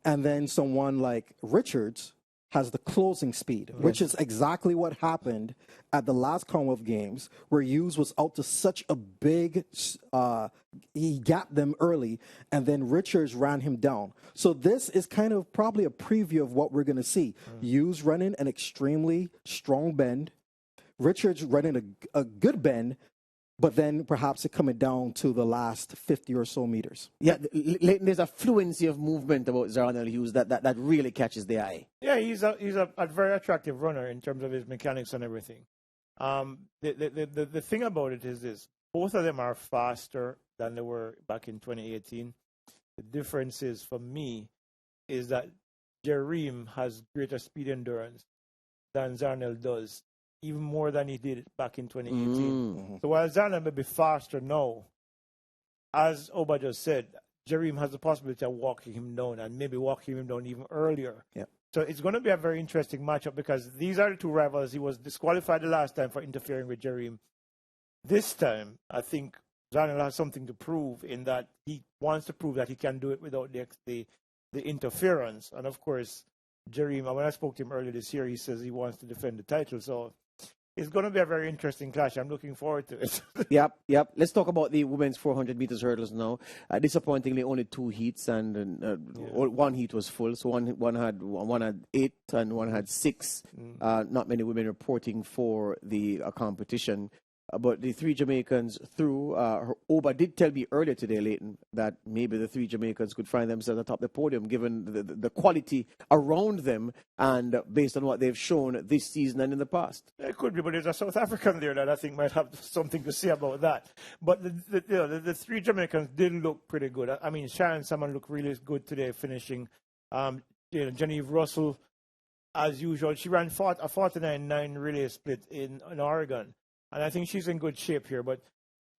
And then someone like Richards has the closing speed, which is exactly what happened at the last Commonwealth Games, where Hughes was out to such a big, he gapped them early, and then Richards ran him down. So this is kind of probably a preview of what we're going to see. Hughes running an extremely strong bend, Richards running a good bend, but then perhaps it coming down to the last 50 or so meters. Yeah, there's a fluency of movement about Anil Hughes that really catches the eye. Yeah, he's a very attractive runner in terms of his mechanics and everything. The thing about it is this: both of them are faster than they were back in 2018. The difference is, for me, is that Jerim has greater speed endurance than Anil does, even more than he did back in 2018. So while Anil may be faster now, as Oba just said, Jerim has the possibility of walking him down and maybe walking him down even earlier. Yeah. So it's going to be a very interesting matchup because these are the two rivals. He was disqualified the last time for interfering with Jerim. This time, I think Anil has something to prove in that he wants to prove that he can do it without the interference. And of course, Jerim, when I spoke to him earlier this year, he says he wants to defend the title. So it's going to be a very interesting clash. I'm looking forward to it. Yep. Let's talk about the women's 400 meters hurdles now. Disappointingly, only 2 heats, and one heat was full. So one had 8 and one had 6. Not many women reporting for the competition. But the 3 Jamaicans through, Oba did tell me earlier today, Leighton, that maybe the 3 Jamaicans could find themselves atop the podium given the quality around them and based on what they've shown this season and in the past. It could be, but there's a South African there that I think might have something to say about that. But the 3 Jamaicans did look pretty good. I mean, Sharon Salmon looked really good today, finishing. Genevieve Russell, as usual, she ran a 49.9 relay split in Oregon. And I think she's in good shape here. But,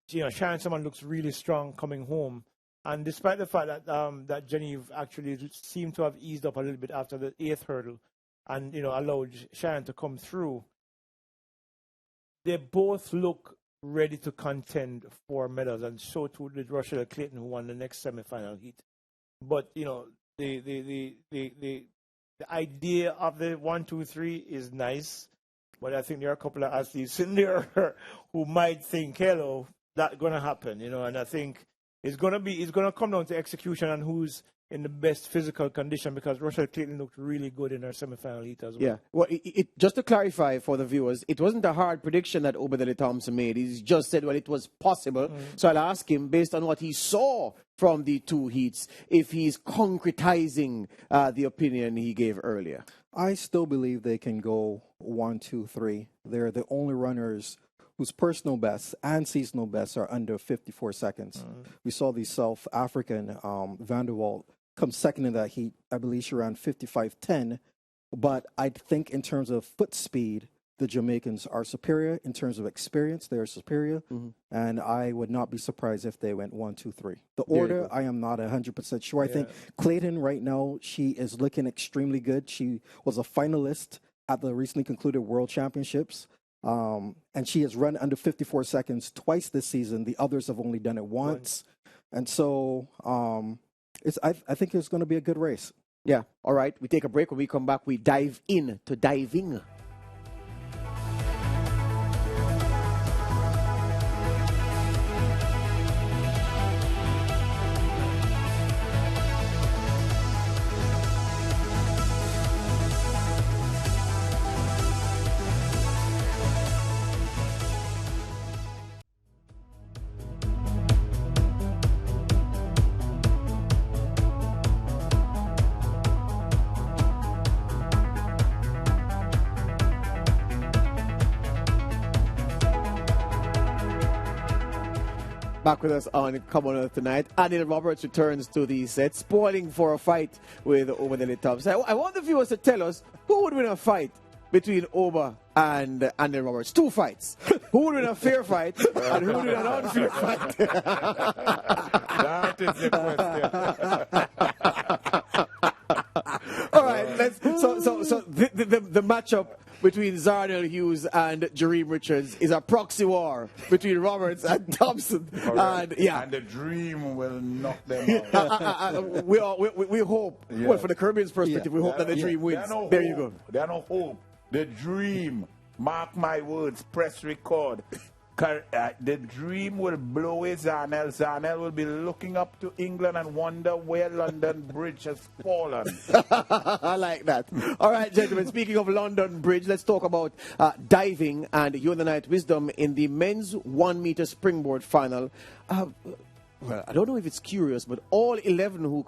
Sharon Salmon looks really strong coming home. And despite the fact that that Genevieve actually seemed to have eased up a little bit after the 8th hurdle and, allowed Sharon to come through, they both look ready to contend for medals. And so too did Rochelle Clayton, who won the next semi-final heat. But, the idea of the 1, 2, 3 is nice. But I think there are a couple of athletes in there who might think, hello, that's going to happen, and I think it's going to come down to execution and who's in the best physical condition, because Rochelle Clayton looked really good in her semi-final heat as well. Yeah. Well, just to clarify for the viewers, it wasn't a hard prediction that Obadele Thompson made. He just said, well, it was possible. So I'll ask him, based on what he saw from the 2 heats, if he's concretizing the opinion he gave earlier. I still believe they can go 1, 2, 3. They're the only runners whose personal bests and seasonal bests are under 54 seconds. We saw the South African Van der Waal come second in that heat. I believe she ran 55.10. But I think in terms of foot speed, the Jamaicans are superior. In terms of experience, they're superior. And I would not be surprised if they went 1, 2, 3. The order, I am not 100% sure. I think Clayton right now, she is looking extremely good. She was a finalist at the recently concluded World Championships. And she has run under 54 seconds twice this season. The others have only done it once. And so I think it's going to be a good race. Yeah. All right. We take a break. When we come back, we dive in to diving. Back with us on Commonwealth Tonight. Anil Roberts returns to the set, spoiling for a fight with Obadele Thompson. I want the viewers to tell us who would win a fight between Oba and Anil Roberts. 2 fights. Who would win a fair fight and who would win an unfair fight? That is the question. All right, so the matchup between Zarnell Hughes and Jareem Richards is a proxy war between Roberts and Thompson. Right. And the dream will knock them out. we hope, well, from the Caribbean's perspective, we hope that the dream wins. There you go. There's no hope. The dream, mark my words, press record. The dream will blow away Zarnell. Zarnell will be looking up to England and wonder where London Bridge has fallen. I like that. All right, gentlemen, speaking of London Bridge, let's talk about diving and You and the Night Wisdom in the men's 1 meter springboard final. Well, I don't know if it's curious, but all 11 who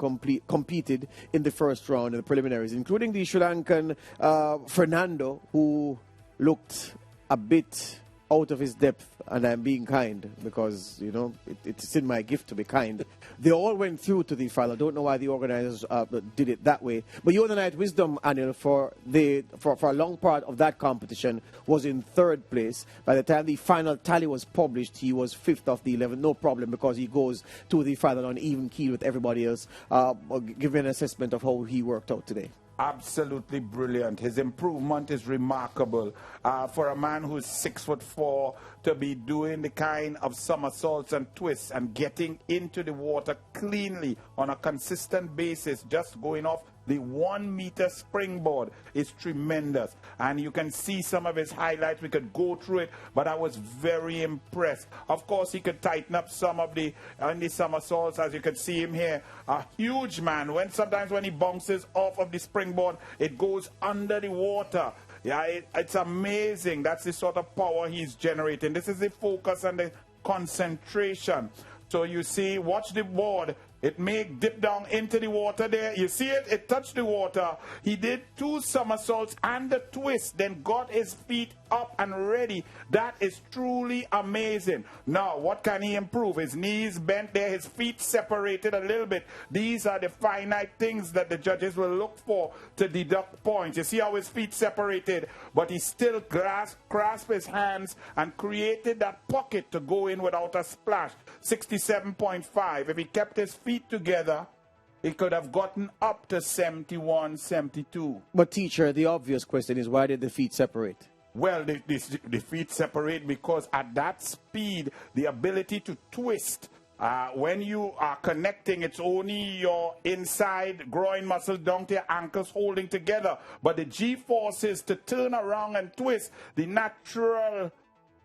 competed in the first round in the preliminaries, including the Sri Lankan Fernando, who looked a bit out of his depth, and I'm being kind because, you know, it's in my gift to be kind. They all went through to the final. I don't know why the organizers did it that way. But You and the Night Wisdom, Anil, for a long part of that competition was in 3rd place. By the time the final tally was published, he was 5th of the 11. No problem, because he goes to the final on even keel with everybody else. Give me an assessment of how he worked out today. Absolutely brilliant. His improvement is remarkable. For a man who's 6'4", to be doing the kind of somersaults and twists and getting into the water cleanly on a consistent basis, just going off the 1 meter springboard is tremendous. And you can see some of his highlights. We could go through it, but I was very impressed. Of course, he could tighten up some of the somersaults, as you could see him here. A huge man. Sometimes when he bounces off of the springboard, it goes under the water. Yeah, it's amazing. That's the sort of power he's generating. This is the focus and the concentration. So you see, watch the board. It may dip down into the water there. You see it? It touched the water. He did 2 somersaults and a twist, then got his feet up and ready. That is truly amazing. Now, what can he improve? His knees bent there, his feet separated a little bit. These are the finite things that the judges will look for to deduct points. You see how his feet separated, but he still grasped his hands and created that pocket to go in without a splash. 67.5. If he kept his feet together, he could have gotten up to 71, 72. But teacher, the obvious question is, why did the feet separate? Well, the feet separate because at that speed, the ability to twist, when you are connecting, it's only your inside groin muscle down to your ankles holding together. But the G-forces to turn around and twist, the natural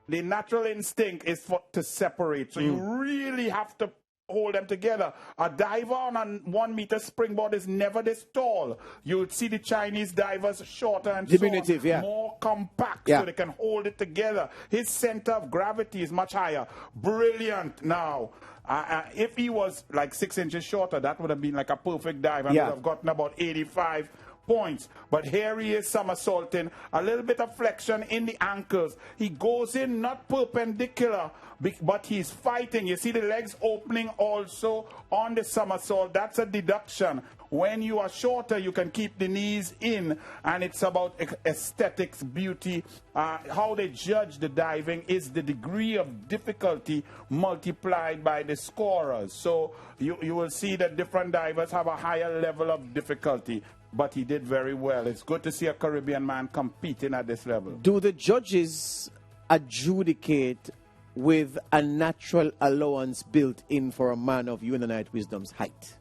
instinct is to separate. So you really have to hold them together. A diver on a 1 meter springboard is never this tall. You would see the Chinese divers shorter and diminutive, more compact, so they can hold it together. His center of gravity is much higher. Brilliant. Now, if he was like 6 inches shorter, that would have been like a perfect dive and would have gotten about 85 points. But here he is somersaulting, a little bit of flexion in the ankles. He goes in not perpendicular, but he's fighting. You see the legs opening also on the somersault. That's a deduction. When you are shorter, you can keep the knees in, and it's about aesthetics, beauty. How they judge the diving is the degree of difficulty multiplied by the scorers. So you will see that different divers have a higher level of difficulty. But he did very well. It's good to see a Caribbean man competing at this level. Do the judges adjudicate with a natural allowance built in for a man of You and the Night Wisdom's height?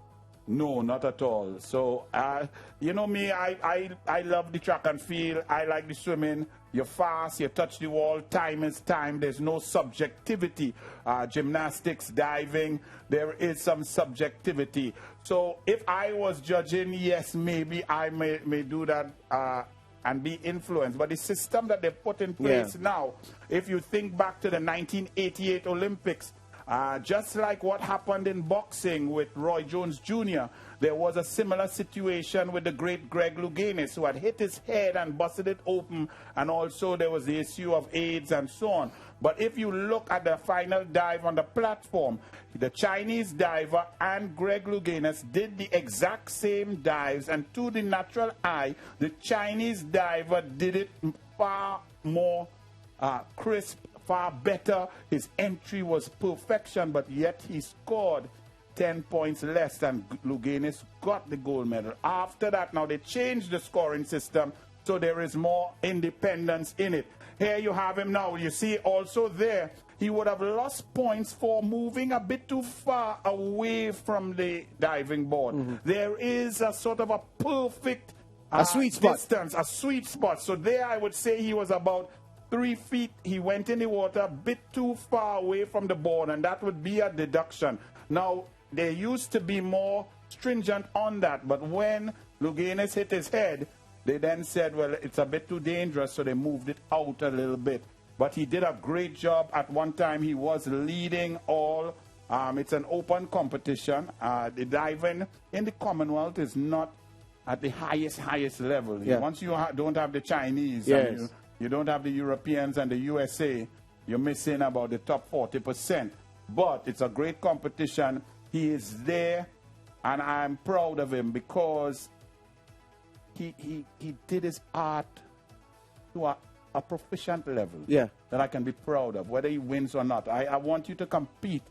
No, not at all. So, you know me, I love the track and field. I like the swimming. You're fast, you touch the wall, time is time. There's no subjectivity. Gymnastics, diving, there is some subjectivity. So if I was judging, yes, maybe I may do that and be influenced. But the system that they put in place now, if you think back to the 1988 Olympics, Just like what happened in boxing with Roy Jones Jr., there was a similar situation with the great Greg Louganis, who had hit his head and busted it open, and also there was the issue of AIDS and so on. But if you look at the final dive on the platform, the Chinese diver and Greg Louganis did the exact same dives, and to the natural eye, the Chinese diver did it far more crisp, far better. His entry was perfection, but yet he scored 10 points less than Louganis, got the gold medal. After that, now they changed the scoring system, so there is more independence in it. Here you have him now. You see also there, he would have lost points for moving a bit too far away from the diving board. There is a sort of a perfect sweet spot. Distance, a sweet spot. So there I would say he was about 3 feet. He went in the water a bit too far away from the board, and that would be a deduction. Now, they used to be more stringent on that, but when Louganis hit his head, they then said, well, it's a bit too dangerous, so they moved it out a little bit. But he did a great job. At one time, he was leading all. It's an open competition. The diving in the Commonwealth is not at the highest level. Yeah. Once you don't have the Chinese, yes. and you don't have the Europeans and the USA, you're missing about the top 40%. But it's a great competition. He is there, and I'm proud of him because he did his art to a proficient level that I can be proud of, whether he wins or not. I want you to compete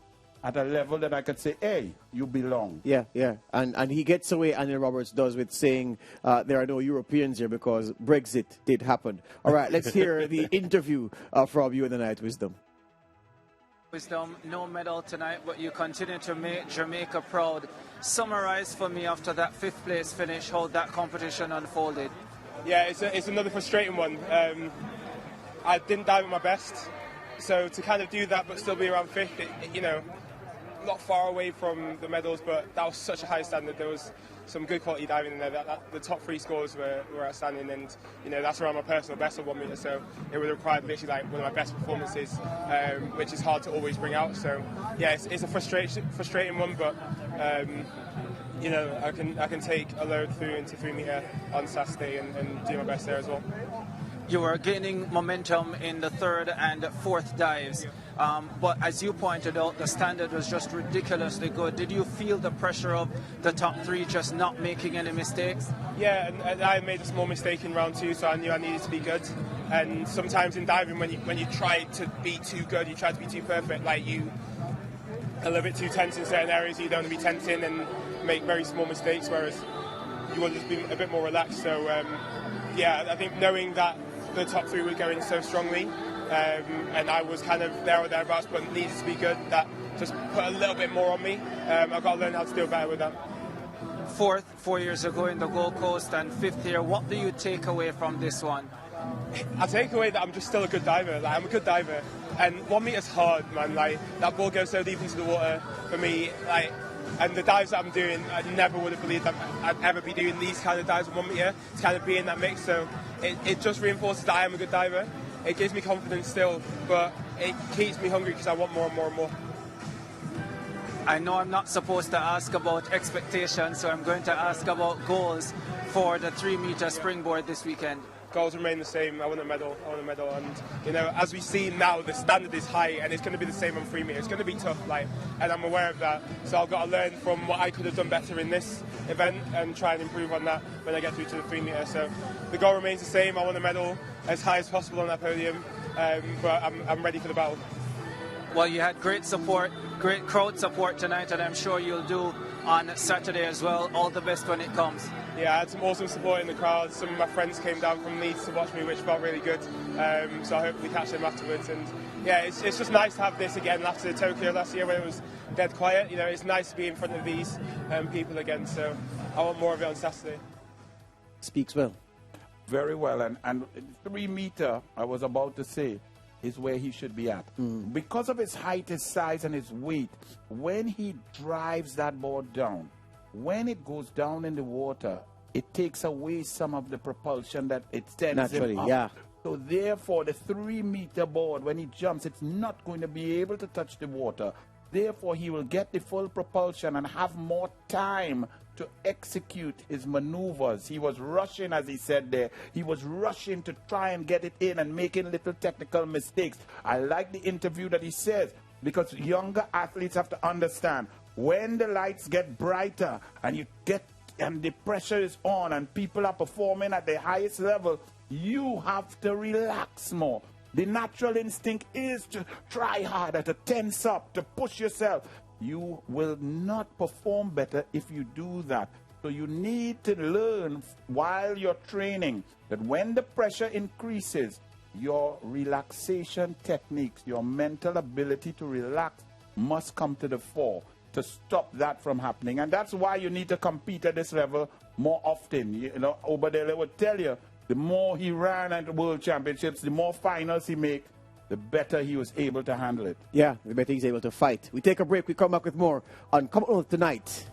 at a level that I could say, hey, you belong. Yeah. And he gets away, Anil Roberts does, with saying there are no Europeans here because Brexit did happen. All right, let's hear the interview from you in the Night Wisdom. Wisdom, no medal tonight, but you continue to make Jamaica proud. Summarize for me after that 5th place finish how that competition unfolded. Yeah, it's another frustrating one. I didn't dive at my best, so to kind of do that but still be around 5th, not far away from the medals, but that was such a high standard. There was some good quality diving in there. The top 3 scores were outstanding, and that's around my personal best of 1 meter. So it would have required literally like one of my best performances, which is hard to always bring out. So yeah, it's a frustrating one, but I can take a load through into 3 meter on Saturday and do my best there as well. You were gaining momentum in the 3rd and 4th dives, but as you pointed out, the standard was just ridiculously good. Did you feel the pressure of the top 3 just not making any mistakes? Yeah, and I made a small mistake in round 2, so I knew I needed to be good. And sometimes in diving, when you try to be too good, you try to be too perfect, like you a little bit too tense in certain areas, you don't want to be tense in and make very small mistakes, whereas you want to just be a bit more relaxed. So yeah, I think knowing that the top 3 were going so strongly, and I was kind of there or thereabouts, but needed to be good, that just put a little bit more on me. I've got to learn how to deal better with that. 4th 4 years ago in the Gold Coast, and 5th here. What do you take away from this one? I take away that I'm just still a good diver. Like, I'm a good diver, and 1 meter's hard, man. Like, that ball goes so deep into the water for me. Like, and the dives that I'm doing, I never would have believed that I'd ever be doing these kind of dives in 1 meter to kind of be in that mix. So it just reinforces that I am a good diver. It gives me confidence still, but it keeps me hungry because I want more and more and more. I know I'm not supposed to ask about expectations, so I'm going to ask about goals for the 3 meter springboard this weekend. Goals remain the same. I want a medal, and as we see now, the standard is high, and it's going to be the same on 3 meters. It's going to be tough, and I'm aware of that. So I've got to learn from what I could have done better in this event and try and improve on that when I get through to the 3 meter. So the goal remains the same. I want a medal as high as possible on that podium, but I'm ready for the battle. Well, you had great support, great crowd support tonight, and I'm sure you'll do on Saturday as well. All the best when it comes. Yeah, I had some awesome support in the crowd. Some of my friends came down from Leeds to watch me, which felt really good. So I hope we catch them afterwards. And yeah, it's just nice to have this again after Tokyo last year when it was dead quiet. It's nice to be in front of these people again. So I want more of it on Saturday. Speaks well. Very well. And 3 meter, I was about to say, is where he should be at. Because of his height, his size, and his weight, when he drives that board down, when it goes down in the water, it takes away some of the propulsion that it sends him up. Yeah. So therefore, the 3 meter board, when he jumps, it's not going to be able to touch the water. Therefore, he will get the full propulsion and have more time to execute his maneuvers. He was rushing, as he said there. He was rushing to try and get it in and making little technical mistakes. I like the interview that he says, because younger athletes have to understand, when the lights get brighter and the pressure is on and people are performing at the highest level, you have to relax more. The natural instinct is to try harder, to tense up, to push yourself. You will not perform better if you do that. So you need to learn while you're training that when the pressure increases, your relaxation techniques, your mental ability to relax must come to the fore to stop that from happening. And that's why you need to compete at this level more often. You know, Obadele would tell you, the more he ran at the World Championships, the more finals he make, the better he was able to handle it. Yeah, the better he's able to fight. We take a break. We come back with more on Commonwealth Tonight.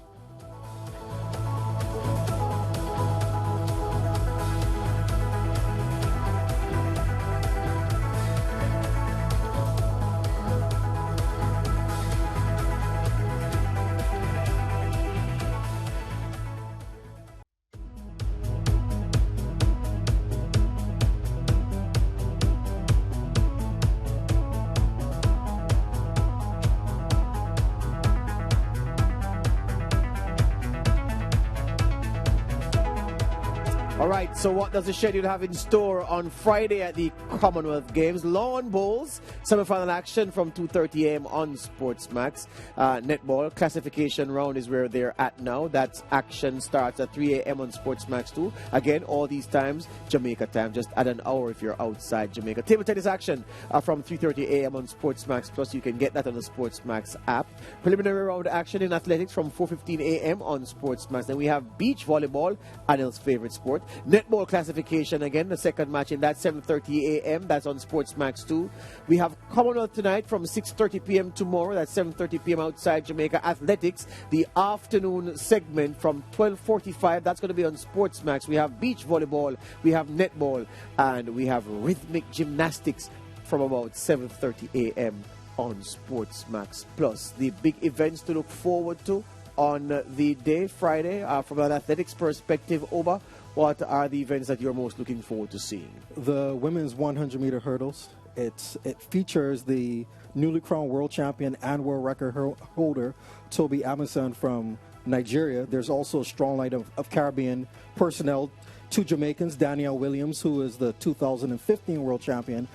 Right, so what does the schedule have in store on Friday at the Commonwealth Games? Lawn bowls, semi-final action from 2:30 a.m. on SportsMax. Netball classification round is where they're at now. That action starts at 3 a.m. on SportsMax too. Again, all these times, Jamaica time. Just add an hour if you're outside Jamaica. Table tennis action from 3:30 a.m. on SportsMax Plus. You can get that on the SportsMax app. Preliminary round action in athletics from 4:15 a.m. on SportsMax. Then we have beach volleyball, Anil's favorite sport. Netball classification again, the second match in that 7:30 a.m. That's on SportsMax 2. We have Commonwealth Tonight from 6:30 p.m. tomorrow. That's 7:30 p.m. outside Jamaica. Athletics, the afternoon segment from 12:45. That's going to be on SportsMax. We have beach volleyball, we have netball, and we have rhythmic gymnastics from about 7:30 a.m. on SportsMax Plus. The big events to look forward to on the day, Friday, from an athletics perspective, Oba. What are the events that you're most looking forward to seeing? The women's 100-meter hurdles. It features the newly crowned world champion and world record holder, Toby Amison from Nigeria. There's also a strong line of Caribbean personnel. Two Jamaicans, Danielle Williams, who is the 2015 world champion,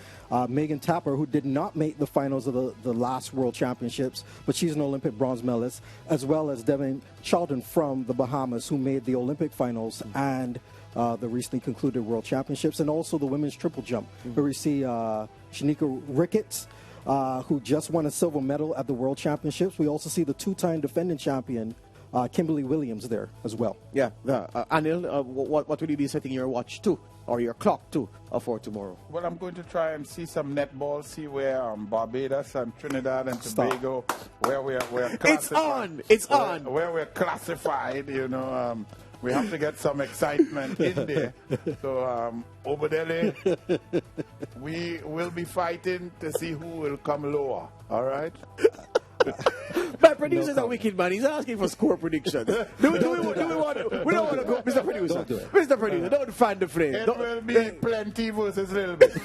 Megan Tapper, who did not make the finals of the last world championships, but she's an Olympic bronze medalist, as well as Devin Charlton from the Bahamas, who made the Olympic finals and the recently concluded world championships, and also the women's triple jump, where we see Shanika Ricketts, who just won a silver medal at the world championships. We also see the two-time defending champion, Kimberly Williams, there as well. Yeah. Anil, what will you be setting your watch to, or your clock to, for tomorrow? Well, I'm going to try and see some netball, see where Barbados and Trinidad and Tobago, where we're classified. It's on! Where we're classified, you know. We have to get some excitement in there. So, Obadele, we will be fighting to see who will come lower. All right? My producer's a wicked man. He's asking for score predictions. We don't want to go, Mr. Producer. Don't do it. Mr. Producer, don't fan the flame. It will be plenty versus a little bit.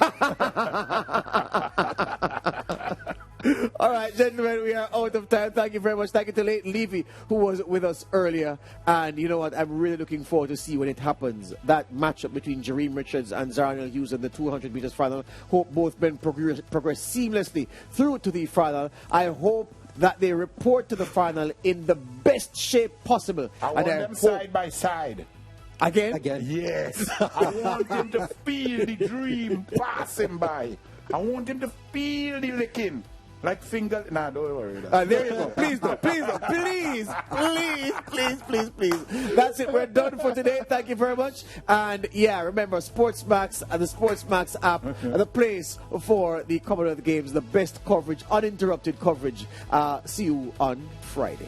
All right, gentlemen, we are out of time. Thank you very much. Thank you to Leighton Levy, who was with us earlier. And you know what? I'm really looking forward to see when it happens. That matchup between Jareem Richards and Zarnel Hughes in the 200 meters final. Hope both men progress seamlessly through to the final. I hope that they report to the final in the best shape possible. I want them side by side. Again? Yes. I want him to feel the dream passing by. I want him to feel the licking. Like finger... Nah, don't worry. There you go. Please don't. Please. That's it. We're done for today. Thank you very much. And yeah, remember, SportsMax and the SportsMax app are the place for the Commonwealth Games, the best coverage, uninterrupted coverage. See you on Friday.